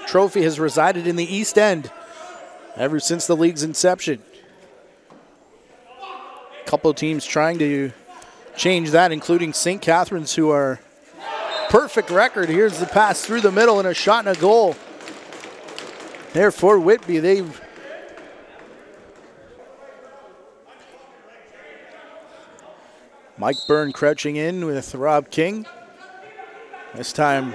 trophy has resided in the East End ever since the league's inception. A couple of teams trying to change that, including St. Catharines, who are perfect record. Here's the pass through the middle and a shot and a goal there for Whitby. Mike Byrne crouching in with Rob King. This time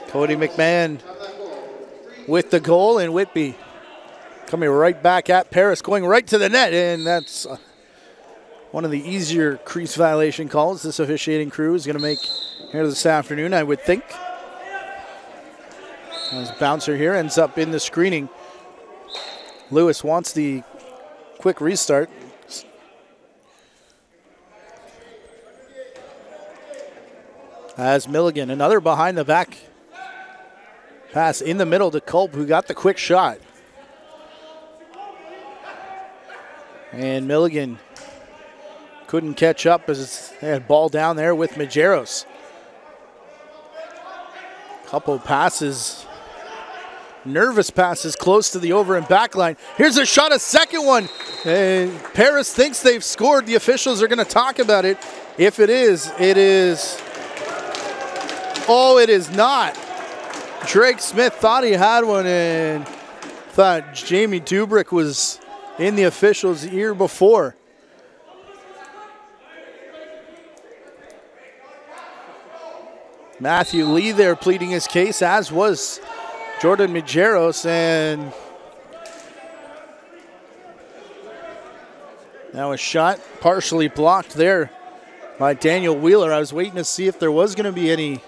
Cody McMahon with the goal, and Whitby coming right back at Paris, going right to the net, and that's one of the easier crease violation calls this officiating crew is going to make here this afternoon, I would think. As bouncer here ends up in the screening. Lewis wants the quick restart. As Milligan, another behind the back pass in the middle to Culp, who got the quick shot. And Milligan couldn't catch up as they had ball down there with Majeros. Couple passes, nervous passes close to the over and back line. Here's a shot, a second one. And Paris thinks they've scored. The officials are going to talk about it. If it is, it is. Oh, it is not. Drake Smith thought he had one and thought Jamie Dubrick was in the official's ear before. Matthew Lee there pleading his case, as was Jordan Majeros, and now a shot partially blocked there by Daniel Wheeler. I was waiting to see if there was going to be any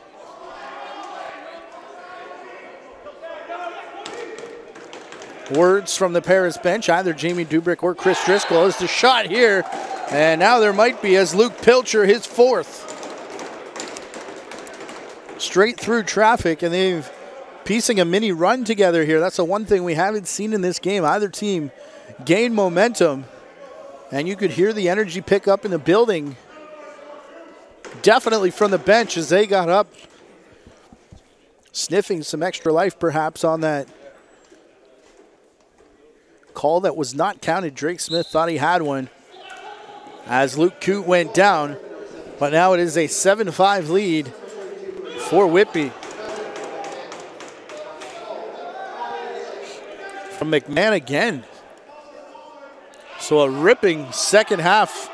words from the Paris bench, either Jamie Dubrick or Chris Driscoll. Is the shot here, and now there might be, as Luke Pilcher, his fourth. Straight through traffic, and they've piecing a mini run together here. That's the one thing we haven't seen in this game. Either team gain momentum, and you could hear the energy pick up in the building. Definitely from the bench as they got up, sniffing some extra life perhaps on that call that was not counted. Drake Smith thought he had one as Luke Coote went down, but now it is a 7-5 lead for Whitby. From McMahon again. So a ripping second half.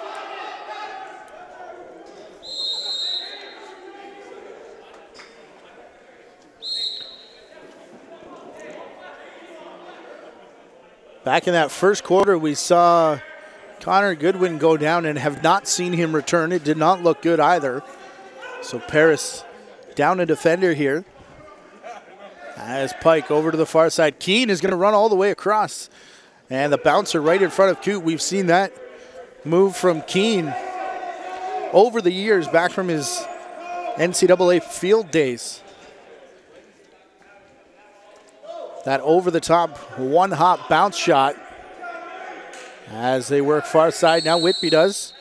Back in that first quarter, we saw Connor Goodwin go down and have not seen him return. It did not look good either. So Paris down a defender here. As Pike over to the far side. Keene is going to run all the way across. And the bouncer right in front of Coote. We've seen that move from Keene over the years, back from his NCAA field days. That over-the-top one-hop bounce shot as they work far side. Now Whitby does.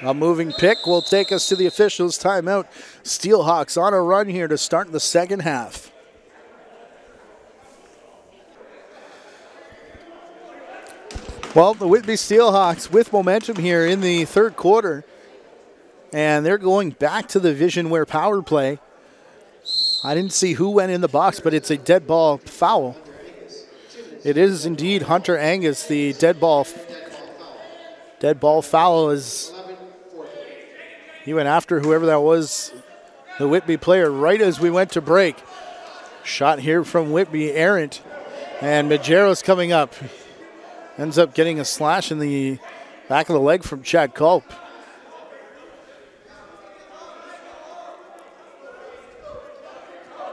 A moving pick will take us to the officials' timeout. Steelhawks on a run here to start the second half. Well, the Whitby Steelhawks with momentum here in the third quarter. And they're going back to the Visionware power play. I didn't see who went in the box, but it's a dead ball foul. It is indeed Hunter Angus, the dead ball foul. Is he went after whoever that was, the Whitby player, right as we went to break. Shot here from Whitby, errant. And Majero's coming up. Ends up getting a slash in the back of the leg from Chad Culp.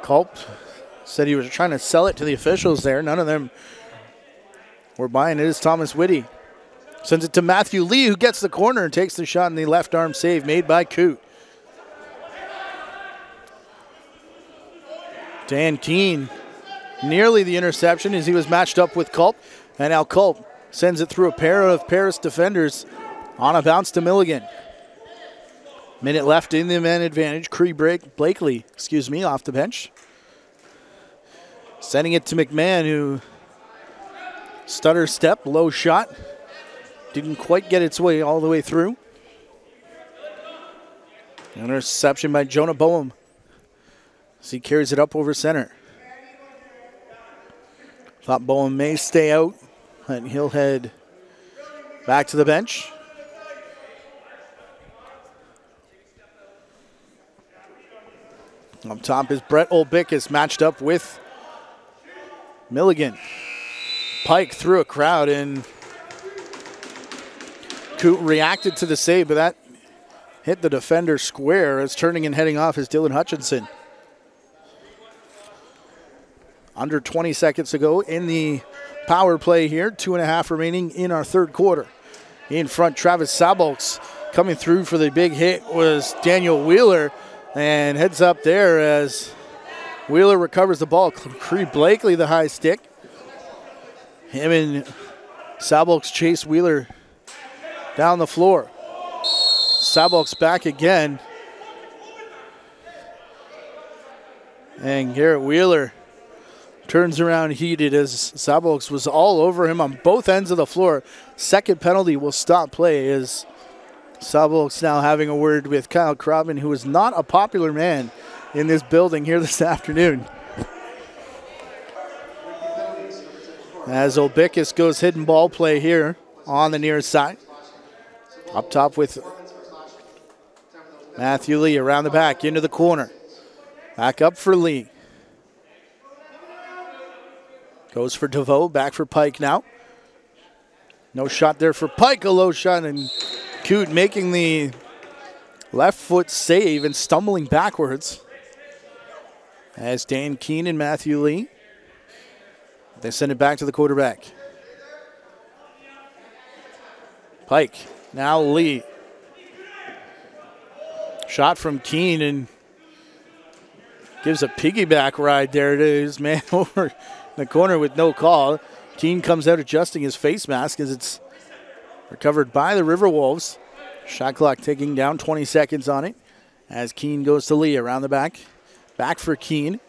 Culp said he was trying to sell it to the officials there. None of them were buying it. It's Thomas Whitty. Sends it to Matthew Lee, who gets the corner and takes the shot in the left arm save made by Coote. Dan Keene, nearly the interception as he was matched up with Culp. And now Culp sends it through a pair of Paris defenders on a bounce to Milligan. Minute left in the man advantage. Blakely, off the bench. Sending it to McMahon, who stutter step, low shot. Didn't quite get its way all the way through. Interception by Jonah Boehm as he carries it up over center. Thought Boehm may stay out, and he'll head back to the bench. Up top is Brett Olbickus matched up with Milligan. Pike through a crowd, and Coote reacted to the save, but that hit the defender square as turning and heading off is Dylan Hutchinson. Under 20 seconds to go in the power play here. 2.5 remaining in our third quarter. In front, Travis Sabolks coming through for the big hit was Daniel Wheeler. And heads up there as Wheeler recovers the ball. Cree Blakely the high stick. Him and Sabolks chase Wheeler down the floor. Sabolks back again. And Garrett Wheeler turns around heated as Sabolks was all over him on both ends of the floor. Second penalty will stop play as Sabolks now having a word with Kyle Crobman, who is not a popular man in this building here this afternoon. As Olbickus goes hidden ball play here on the near side. Up top with Matthew Lee around the back into the corner. Back up for Lee. Goes for DeVoe, back for Pike now. No shot there for Pike, a low shot, and Coote making the left foot save and stumbling backwards. As Dan Keene and Matthew Lee, they send it back to the quarterback. Pike, now Lee. Shot from Keene and gives a piggyback ride there to his man over the corner with no call. Keene comes out adjusting his face mask as it's recovered by the Riverwolves. Shot clock ticking down, 20 seconds on it. As Keene goes to Lee around the back. Back for Keene.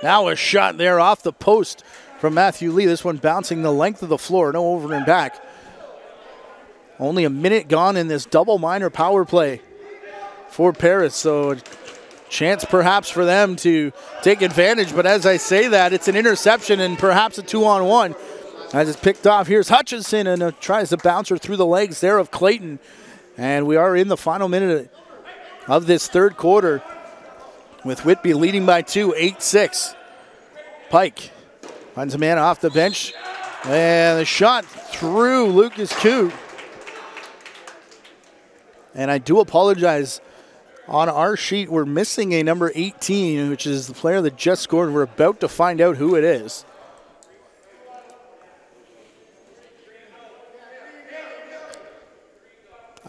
Now a shot there off the post from Matthew Lee. This one bouncing the length of the floor. No over and back. Only a minute gone in this double minor power play for Paris. So a chance perhaps for them to take advantage. But as I say that, it's an interception and perhaps a 2-on-1. As it's picked off, here's Hutchinson and tries to bounce her through the legs there of Clayton. And we are in the final minute of this third quarter with Whitby leading by 2, 8-6. Pike finds a man off the bench. And the shot through Lucas Coote. And I do apologize. On our sheet, we're missing a number 18, which is the player that just scored. We're about to find out who it is.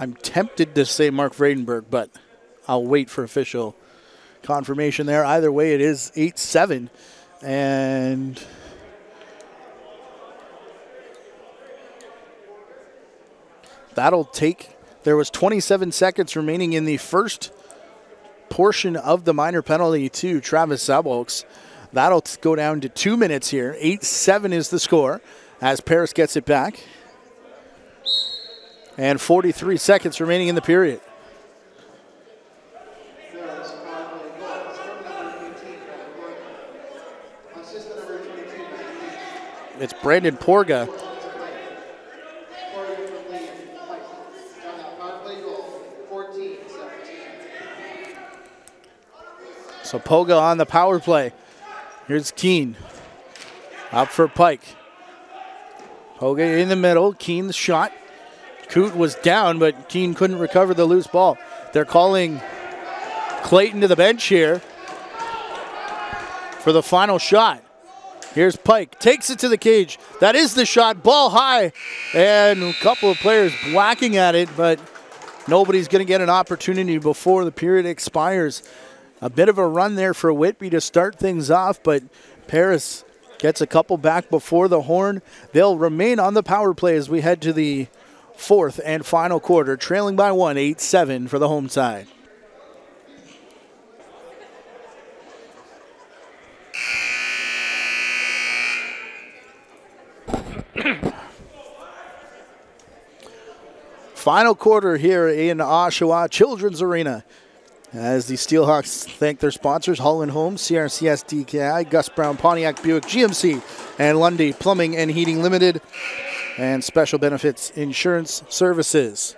I'm tempted to say Mark Vredenberg, but I'll wait for official confirmation there. Either way, it is 8-7. And that'll take, there was 27 seconds remaining in the first portion of the minor penalty to Travis Sabolks. That'll go down to 2 minutes here. 8-7 is the score as Paris gets it back. and 43 seconds remaining in the period. It's Brandon Porga. So Poga on the power play. Here's Keene. Up for Pike. Poga in the middle. Keene the shot. Coote was down, but Keene couldn't recover the loose ball. They're calling Clayton to the bench here for the final shot. Here's Pike. Takes it to the cage. That is the shot. Ball high. And a couple of players whacking at it, but nobody's going to get an opportunity before the period expires. A bit of a run there for Whitby to start things off, but Paris gets a couple back before the horn. They'll remain on the power play as we head to the fourth and final quarter, trailing by 1, 8-7 for the home side. Final quarter here in Oshawa Children's Arena as the Steelhawks thank their sponsors, Holland Homes, CRCS DKI, Gus Brown, Pontiac Buick, GMC, and Lundy Plumbing and Heating Limited, and Special Benefits Insurance Services.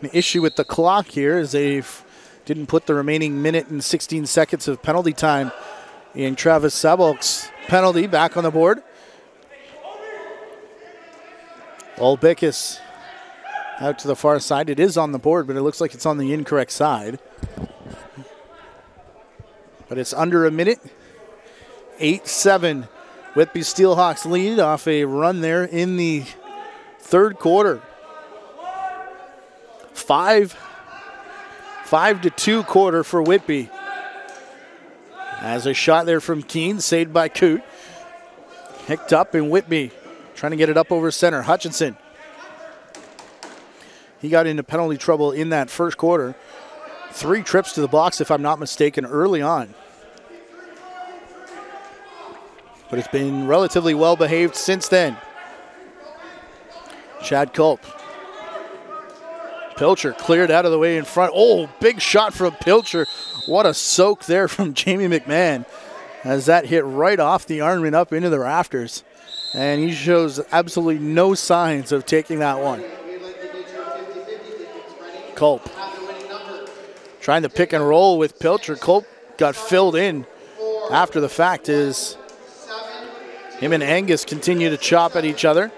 An issue with the clock here is they didn't put the remaining minute and 16 seconds of penalty time in Travis Sabolk's penalty back on the board. Olbickus out to the far side. It is on the board, but it looks like it's on the incorrect side. But it's under a minute. 8-7. Whitby Steelhawks lead off a run there in the third quarter. 5-2 quarter for Whitby. As a shot there from Keene, saved by Coote. Picked up in Whitby, trying to get it up over center. Hutchinson. He got into penalty trouble in that first quarter. 3 trips to the box, if I'm not mistaken, early on. But it's been relatively well behaved since then. Chad Culp. Pilcher cleared out of the way in front. Oh, big shot from Pilcher. What a soak there from Jamie McMahon as that hit right off the arm and up into the rafters. And he shows absolutely no signs of taking that one. Culp trying to pick and roll with Pilcher. Culp got filled in after the fact as him and Angus continue to chop at each other.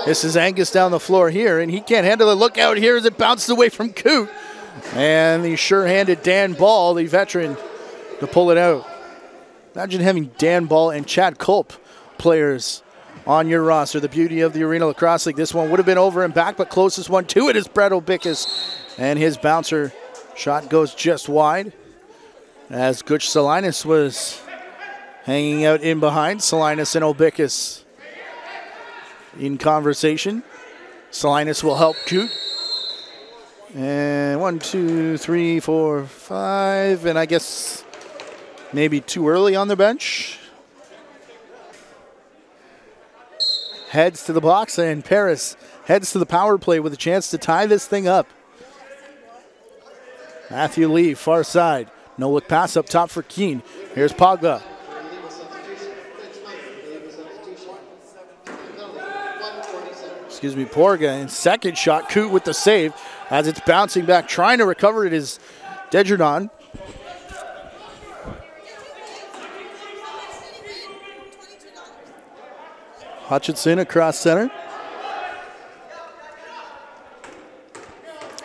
This is Angus down the floor here, and he can't handle it. Look out here as it bounces away from Coote. And the sure-handed Dan Ball, the veteran, to pull it out. Imagine having Dan Ball and Chad Culp players on your roster. The beauty of the Arena Lacrosse League. This one would have been over and back, but closest one to it is Brett Olbickus. And his bouncer shot goes just wide. As Gutch Salinas was hanging out in behind. Salinas and Olbickus in conversation. Salinas will help Coote. And 1, 2, 3, 4, 5. And I guess maybe too early on the bench. Heads to the box, and Paris heads to the power play with a chance to tie this thing up. Matthew Lee, far side. No look pass up top for Keene. Here's Pogba. Porga, and second shot, Coote with the save as it's bouncing back. Trying to recover it is Desjardins. Hutchinson across center.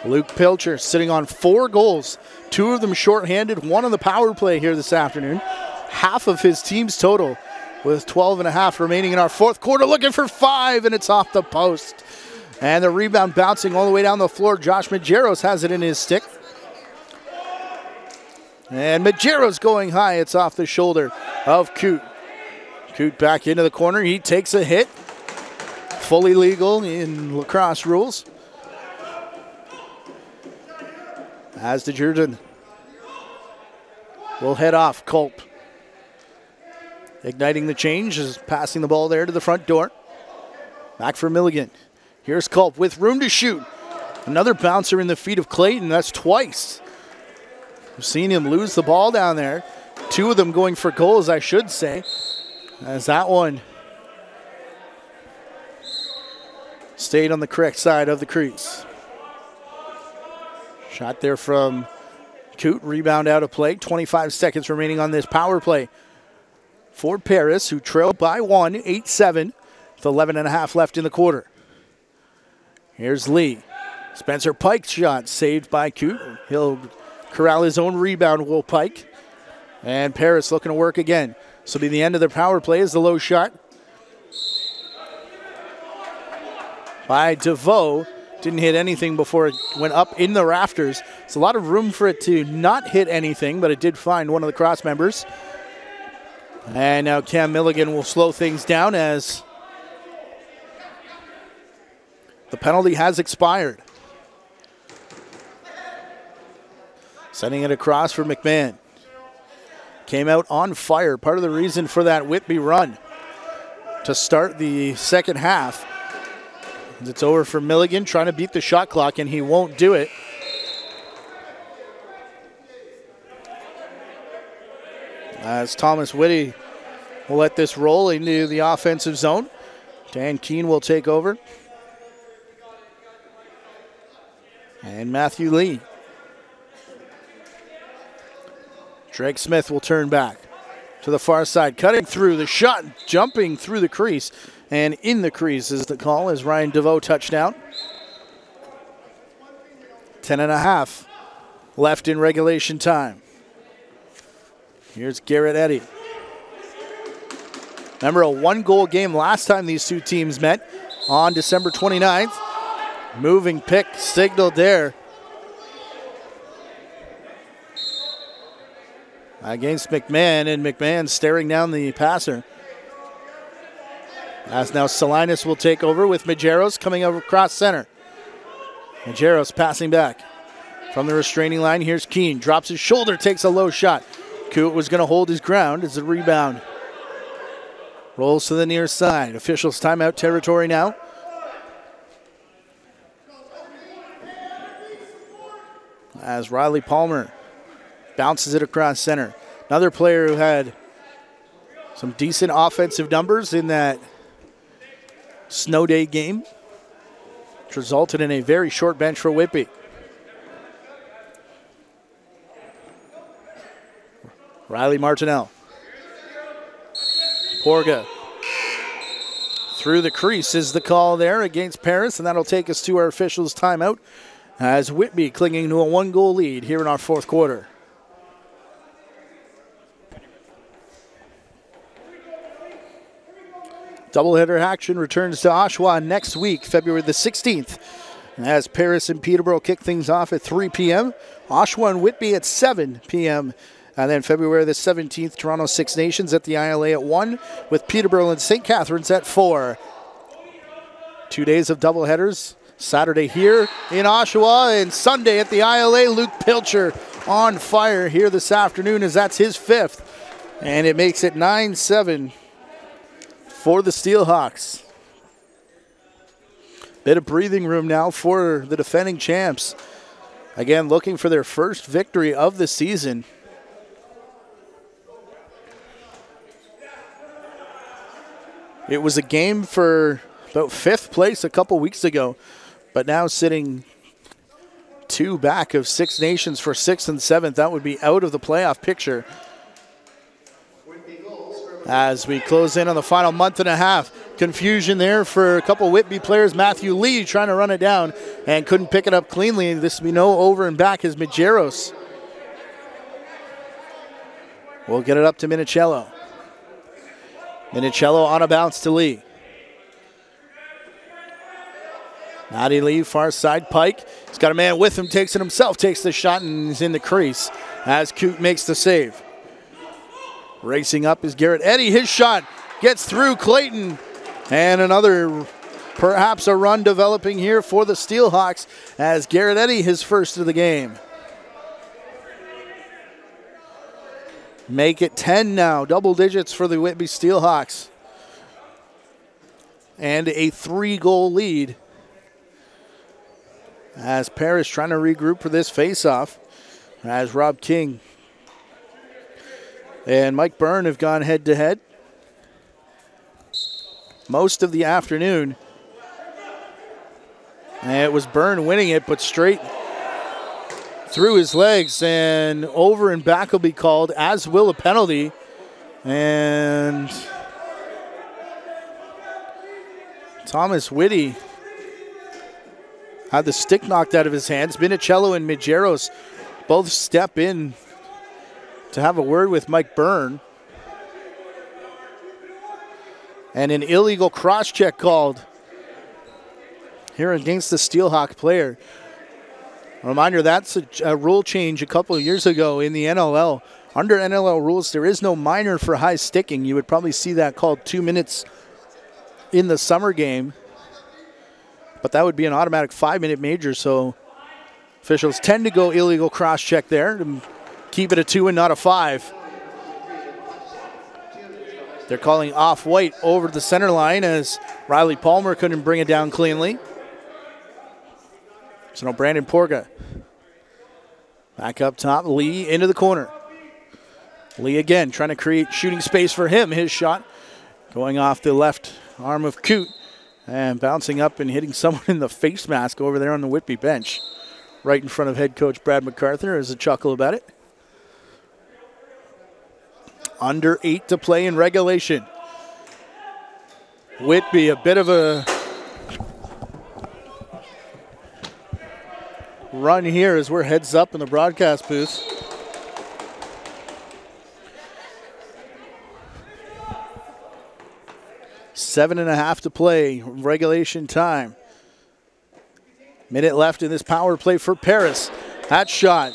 Luke Pilcher sitting on 4 goals, 2 of them shorthanded, 1 on the power play here this afternoon. Half of his team's total with 12.5 remaining in our fourth quarter. Looking for 5, and it's off the post. And the rebound bouncing all the way down the floor. Josh Majeros has it in his stick. And Majeros going high. It's off the shoulder of Coote. Coote back into the corner. He takes a hit. Fully legal in lacrosse rules. As the Jordan will head off. Culp igniting the change, is passing the ball there to the front door. Back for Milligan. Here's Culp with room to shoot. Another bouncer in the feet of Clayton. That's twice. We've seen him lose the ball down there. Two of them going for goals, I should say. As that one stayed on the correct side of the crease. Shot there from Coote. Rebound out of play. 25 seconds remaining on this power play for Paris, who trailed by 1, 8-7, with 11.5 left in the quarter. Here's Lee. Spencer Pike's shot saved by Coote. He'll corral his own rebound, Will Pike. And Paris looking to work again. This will be the end of their power play as the low shot by DeVoe. Didn't hit anything before it went up in the rafters. It's a lot of room for it to not hit anything, but it did find one of the cross members. And now Cam Milligan will slow things down as the penalty has expired. Sending it across for McMahon. Came out on fire. Part of the reason for that Whitby run to start the second half. It's over for Milligan, trying to beat the shot clock, and he won't do it. As Thomas Whitty will let this roll into the offensive zone. Dan Keene will take over. And Matthew Lee. Drake Smith will turn back to the far side, cutting through the shot, jumping through the crease. And in the crease is the call as Ryan DeVoe touchdown. 10.5 left in regulation time. Here's Garrett Eddy. Remember, a one-goal game last time these two teams met on December 29th. Moving pick signaled there against McMahon, and McMahon staring down the passer. As now Salinas will take over with Majeros coming over across center. Majeros passing back from the restraining line. Here's Keene, drops his shoulder, takes a low shot. Coote was going to hold his ground as the rebound rolls to the near side. Officials timeout territory now. As Riley Palmer bounces it across center. Another player who had some decent offensive numbers in that snow day game, which resulted in a very short bench for Whitby. Riley Martinell. Porga. Through the crease is the call there against Paris, and that'll take us to our officials' timeout as Whitby clinging to a one-goal lead here in our fourth quarter. Doubleheader action returns to Oshawa next week, February the 16th. As Paris and Peterborough kick things off at 3 p.m. Oshawa and Whitby at 7 p.m. And then February the 17th, Toronto Six Nations at the ILA at 1, with Peterborough and St. Catharines at 4. 2 days of doubleheaders. Saturday here in Oshawa and Sunday at the ILA. Luke Pilcher on fire here this afternoon as that's his fifth. And it makes it 9-7 for the Steelhawks. Bit of breathing room now for the defending champs. Again, looking for their first victory of the season. It was a game for about fifth place a couple weeks ago, but now sitting 2 back of Six Nations for 6th and 7th. That would be out of the playoff picture. As we close in on the final month and a half. Confusion there for a couple Whitby players. Matthew Lee trying to run it down and couldn't pick it up cleanly. This will be no over and back as Majeros will get it up to Minicello. Minicello on a bounce to Lee. Matty Lee, far side, Pike. He's got a man with him, takes it himself, takes the shot, and is in the crease as Coote makes the save. Racing up is Garrett Eddy. His shot gets through Clayton. And another, perhaps a run developing here for the Steelhawks as Garrett Eddy, his first of the game. make it 10 now. Double digits for the Whitby Steelhawks. And a 3-goal lead as Paris trying to regroup for this face-off, as Rob King and Mike Byrne have gone head-to-head most of the afternoon. And it was Byrne winning it, but straight through his legs, and over and back will be called, as will a penalty. And Thomas Whitty had the stick knocked out of his hands. Minicello and Majeros both step in to have a word with Mike Byrne. And an illegal cross-check called here against the Steelhawk player. A reminder, that's a rule change a couple of years ago in the NLL. Under NLL rules, there is no minor for high sticking. You would probably see that called 2 minutes in the summer game. But that would be an automatic 5-minute major, so officials tend to go illegal cross-check there to keep it a 2 and not a 5. They're calling off-white over the center line as Riley Palmer couldn't bring it down cleanly. So now Brandon Porga back up top. Lee into the corner. Lee again trying to create shooting space for him. His shot going off the left arm of Coote and bouncing up and hitting someone in the face mask over there on the Whitby bench. Right in front of head coach Brad MacArthur. There's a chuckle about it. Under 8 to play in regulation. Whitby, a bit of a run here as we're heads up in the broadcast booth. Seven and a half to play, regulation time. Minute left in this power play for Paris. That shot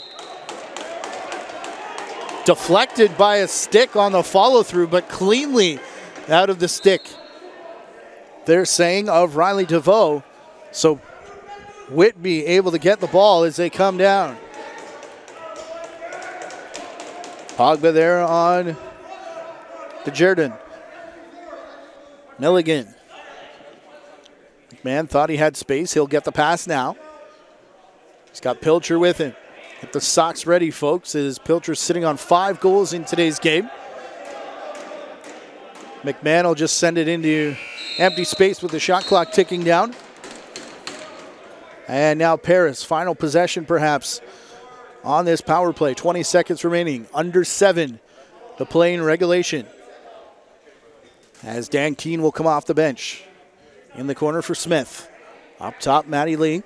deflected by a stick on the follow-through, but cleanly out of the stick, they're saying, of Riley DeVoe. So Whitby able to get the ball as they come down. Pogba there on the Jordan. Milligan. McMahon thought he had space. He'll get the pass now. He's got Pilcher with him. Get the socks ready, folks, as Pilcher's sitting on 5 goals in today's game. McMahon will just send it into empty space with the shot clock ticking down. And now Paris, final possession perhaps on this power play. 20 seconds remaining, under 7 to play in regulation. As Dan Keene will come off the bench. In the corner for Smith. Up top, Matty Lee.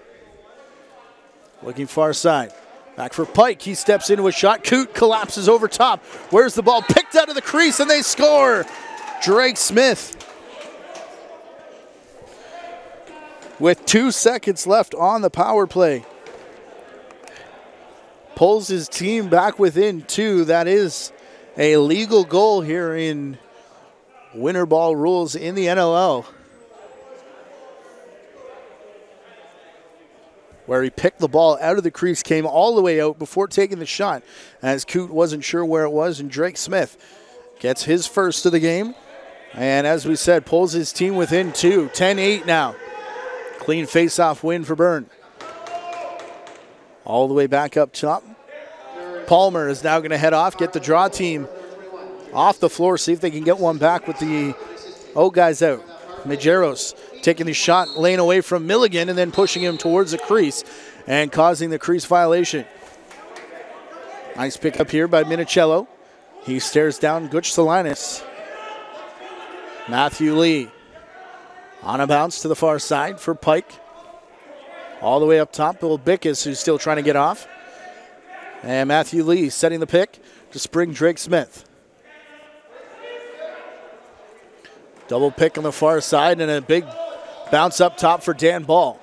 Looking far side. Back for Pike. He steps into a shot. Coote collapses over top. Where's the ball? Picked out of the crease, and they score. Drake Smith. With 2 seconds left on the power play. Pulls his team back within 2. That is a legal goal here in winter ball rules in the NLL. Where he picked the ball out of the crease, came all the way out before taking the shot, as Coote wasn't sure where it was, and Drake Smith gets his first of the game. And as we said, pulls his team within 2. 10-8 now. Clean face-off win for Byrne. All the way back up top. Palmer is now going to head off, get the draw team off the floor, see if they can get one back with the guys out. Majeros taking the shot lane away from Milligan and then pushing him towards the crease and causing the crease violation. Nice pick up here by Minicello. He stares down Gutch Salinas. Matthew Lee on a bounce to the far side for Pike. All the way up top, Bill Bickus, who's still trying to get off. And Matthew Lee setting the pick to spring Drake Smith. Double pick on the far side and a big bounce up top for Dan Ball.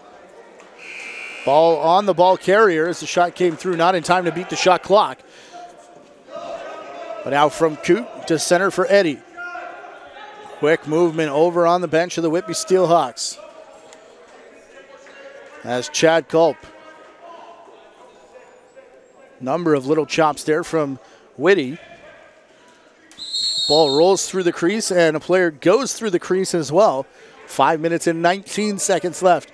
Ball on the ball carrier as the shot came through, not in time to beat the shot clock. But out from Coote to center for Eddie. Quick movement over on the bench of the Whitby Steelhawks. As Chad Culp. Number of little chops there from Whitty. Ball rolls through the crease, and a player goes through the crease as well. 5 minutes and 19 seconds left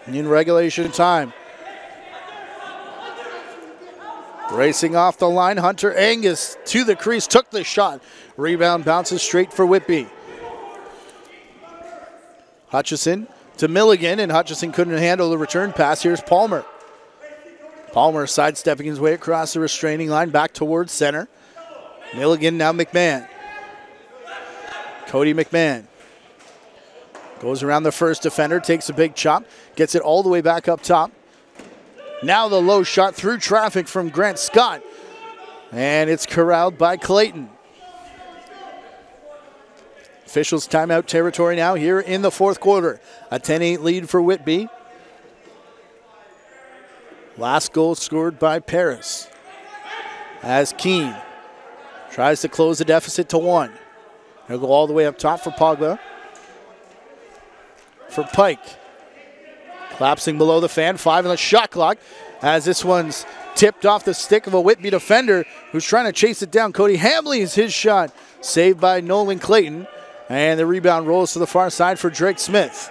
in regulation time. Racing off the line, Hunter Angus to the crease, took the shot. Rebound bounces straight for Whitby. Hutchison to Milligan, and Hutchison couldn't handle the return pass. Here's Palmer. Palmer sidestepping his way across the restraining line back towards center. Milligan, now McMahon. Cody McMahon goes around the first defender, takes a big chop, gets it all the way back up top. Now the low shot through traffic from Grant Scott, and it's corralled by Clayton. Officials timeout territory now here in the fourth quarter. A 10-8 lead for Whitby. Last goal scored by Paris, as Keene tries to close the deficit to 1. He'll go all the way up top for Pogba. For Pike. Collapsing below the fan, 5 on the shot clock, as this one's tipped off the stick of a Whitby defender who's trying to chase it down. Cody Hamley's his shot, saved by Nolan Clayton, and the rebound rolls to the far side for Drake Smith.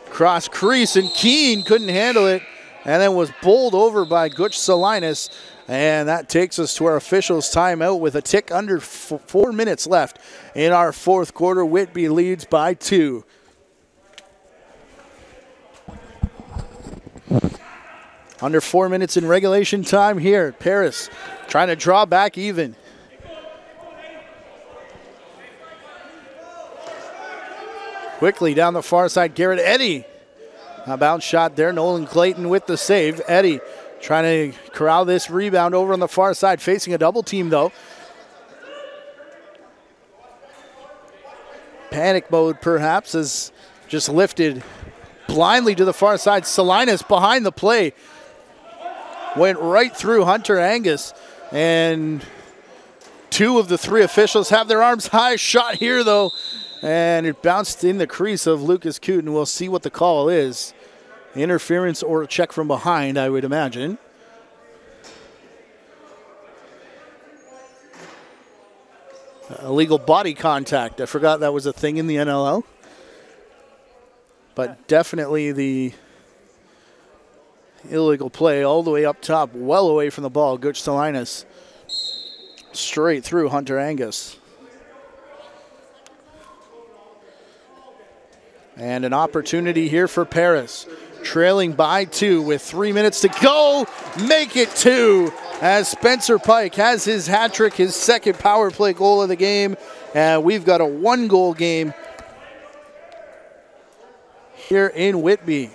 Cross crease, and Keene couldn't handle it, and then was bowled over by Gutch Salinas, and that takes us to our officials' timeout with a tick under 4 minutes left in our fourth quarter. Whitby leads by 2. Under 4 minutes in regulation time here. Paris trying to draw back even. Quickly down the far side, Garrett Eddy. A bounce shot there, Nolan Clayton with the save. Eddy trying to corral this rebound over on the far side, facing a double team though. Panic mode perhaps, is just lifted blindly to the far side. Salinas behind the play. Went right through Hunter Angus, and 2 of the 3 officials have their arms high. Shot here though, and it bounced in the crease of Lucas Cooten. We'll see what the call is. Interference or a check from behind, I would imagine. Illegal body contact. I forgot that was a thing in the NLL. But definitely the illegal play all the way up top, well away from the ball. Gutch Salinas straight through Hunter Angus. And an opportunity here for Paris. Trailing by 2 with 3 minutes to go. Make it 2 as Spencer Pike has his hat trick, his second power play goal of the game. And we've got a 1-goal game here in Whitby.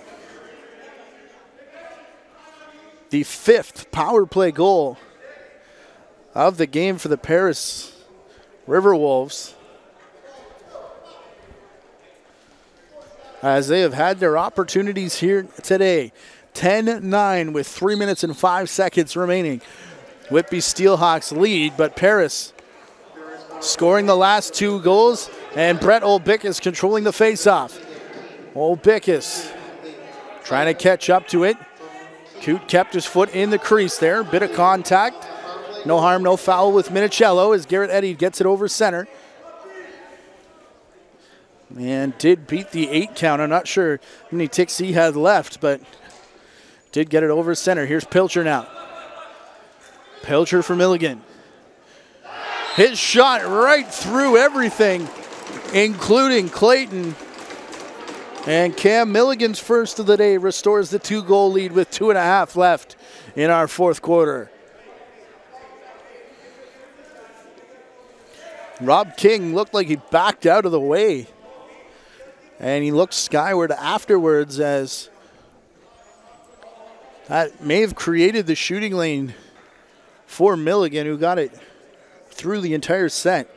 The 5th power play goal of the game for the Paris Riverwolves, as they have had their opportunities here today. 10-9 with 3 minutes and 5 seconds remaining. Whitby Steelhawks lead, but Paris scoring the last 2 goals, and Brett Olbickus controlling the faceoff. Olbickus trying to catch up to it. Coote kept his foot in the crease there. Bit of contact. No harm, no foul with Minicello as Garrett Eddy gets it over center. And did beat the 8 count. I'm not sure how many ticks he had left, but did get it over center. Here's Pilcher now. Pilcher for Milligan. His shot right through everything, including Clayton. And Cam Milligan's first of the day restores the 2-goal lead with 2.5 left in our fourth quarter. Rob King looked like he backed out of the way. And he looked skyward afterwards, as that may have created the shooting lane for Milligan, who got it through the entire set.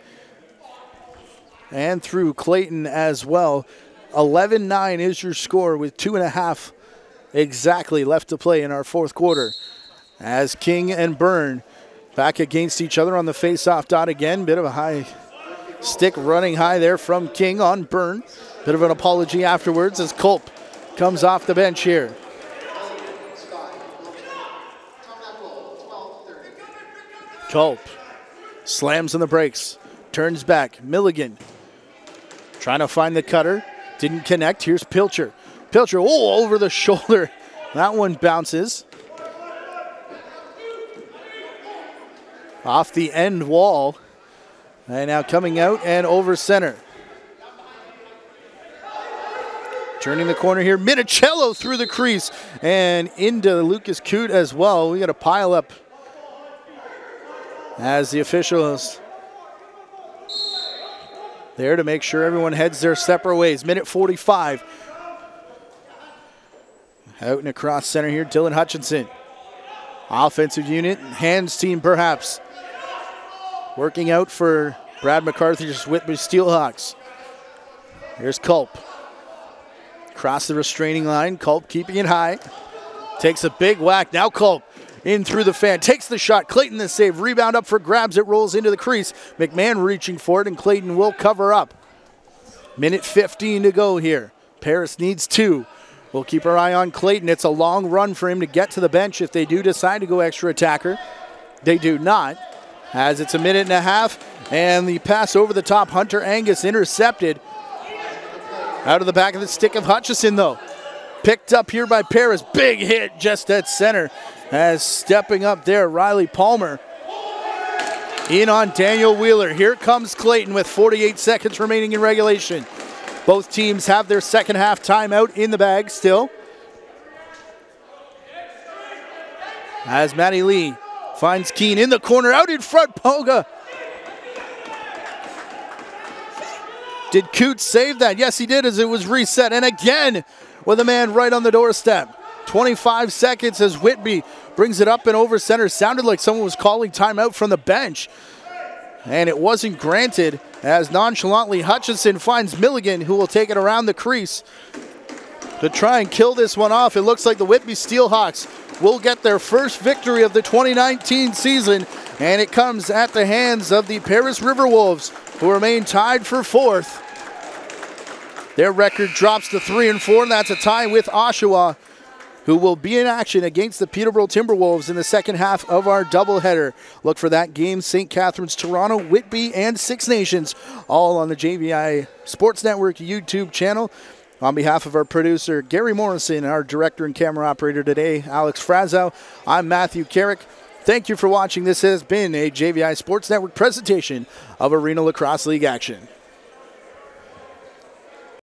And through Clayton as well. 11-9 is your score with 2.5 exactly left to play in our fourth quarter. As King and Byrne back against each other on the face-off dot again. Bit of a high stick running high there from King on Byrne. Bit of an apology afterwards as Culp comes off the bench here. Culp slams on the brakes, turns back. Milligan trying to find the cutter. Didn't connect. Here's Pilcher. Pilcher, oh, over the shoulder. That one bounces. Off the end wall. And now coming out and over center. Turning the corner here. Minicello through the crease and into Lucas Coote as well. We got a pile up as the officials there to make sure everyone heads their separate ways. Minute 45. Out and across center here, Dylan Hutchinson. Offensive unit, hands team perhaps. Working out for Brad McCarthy's Whitby Steelhawks. Here's Culp. Across the restraining line, Culp keeping it high. Takes a big whack, now Culp in through the fan, takes the shot. Clayton the save, rebound up for grabs, it rolls into the crease. McMahon reaching for it and Clayton will cover up. Minute 15 to go here. Paris needs 2. We'll keep our eye on Clayton. It's a long run for him to get to the bench if they do decide to go extra attacker. They do not, as it's a minute and a half, and the pass over the top, Hunter Angus intercepted. Out of the back of the stick of Hutchison though. Picked up here by Paris. Big hit just at center. As stepping up there, Riley Palmer. In on Daniel Wheeler. Here comes Clayton with 48 seconds remaining in regulation. Both teams have their second half timeout in the bag still. As Matty Lee finds Keene in the corner, out in front, Poga. Did Coote save that? Yes, he did, as it was reset. And again, with a man right on the doorstep. 25 seconds as Whitby brings it up and over center. Sounded like someone was calling timeout from the bench. And it wasn't granted, as nonchalantly Hutchinson finds Milligan, who will take it around the crease to try and kill this one off. It looks like the Whitby Steelhawks will get their first victory of the 2019 season, and it comes at the hands of the Paris Riverwolves, who remain tied for 4th. Their record drops to 3-4, and that's a tie with Oshawa, who will be in action against the Peterborough Timberwolves in the second half of our doubleheader. Look for that game, St. Catharines, Toronto, Whitby, and Six Nations, all on the JVI Sports Network YouTube channel. On behalf of our producer, Gary Morrison, our director and camera operator today, Alex Frazow, I'm Matthew Carrick. Thank you for watching. This has been a JVI Sports Network presentation of Arena Lacrosse League action.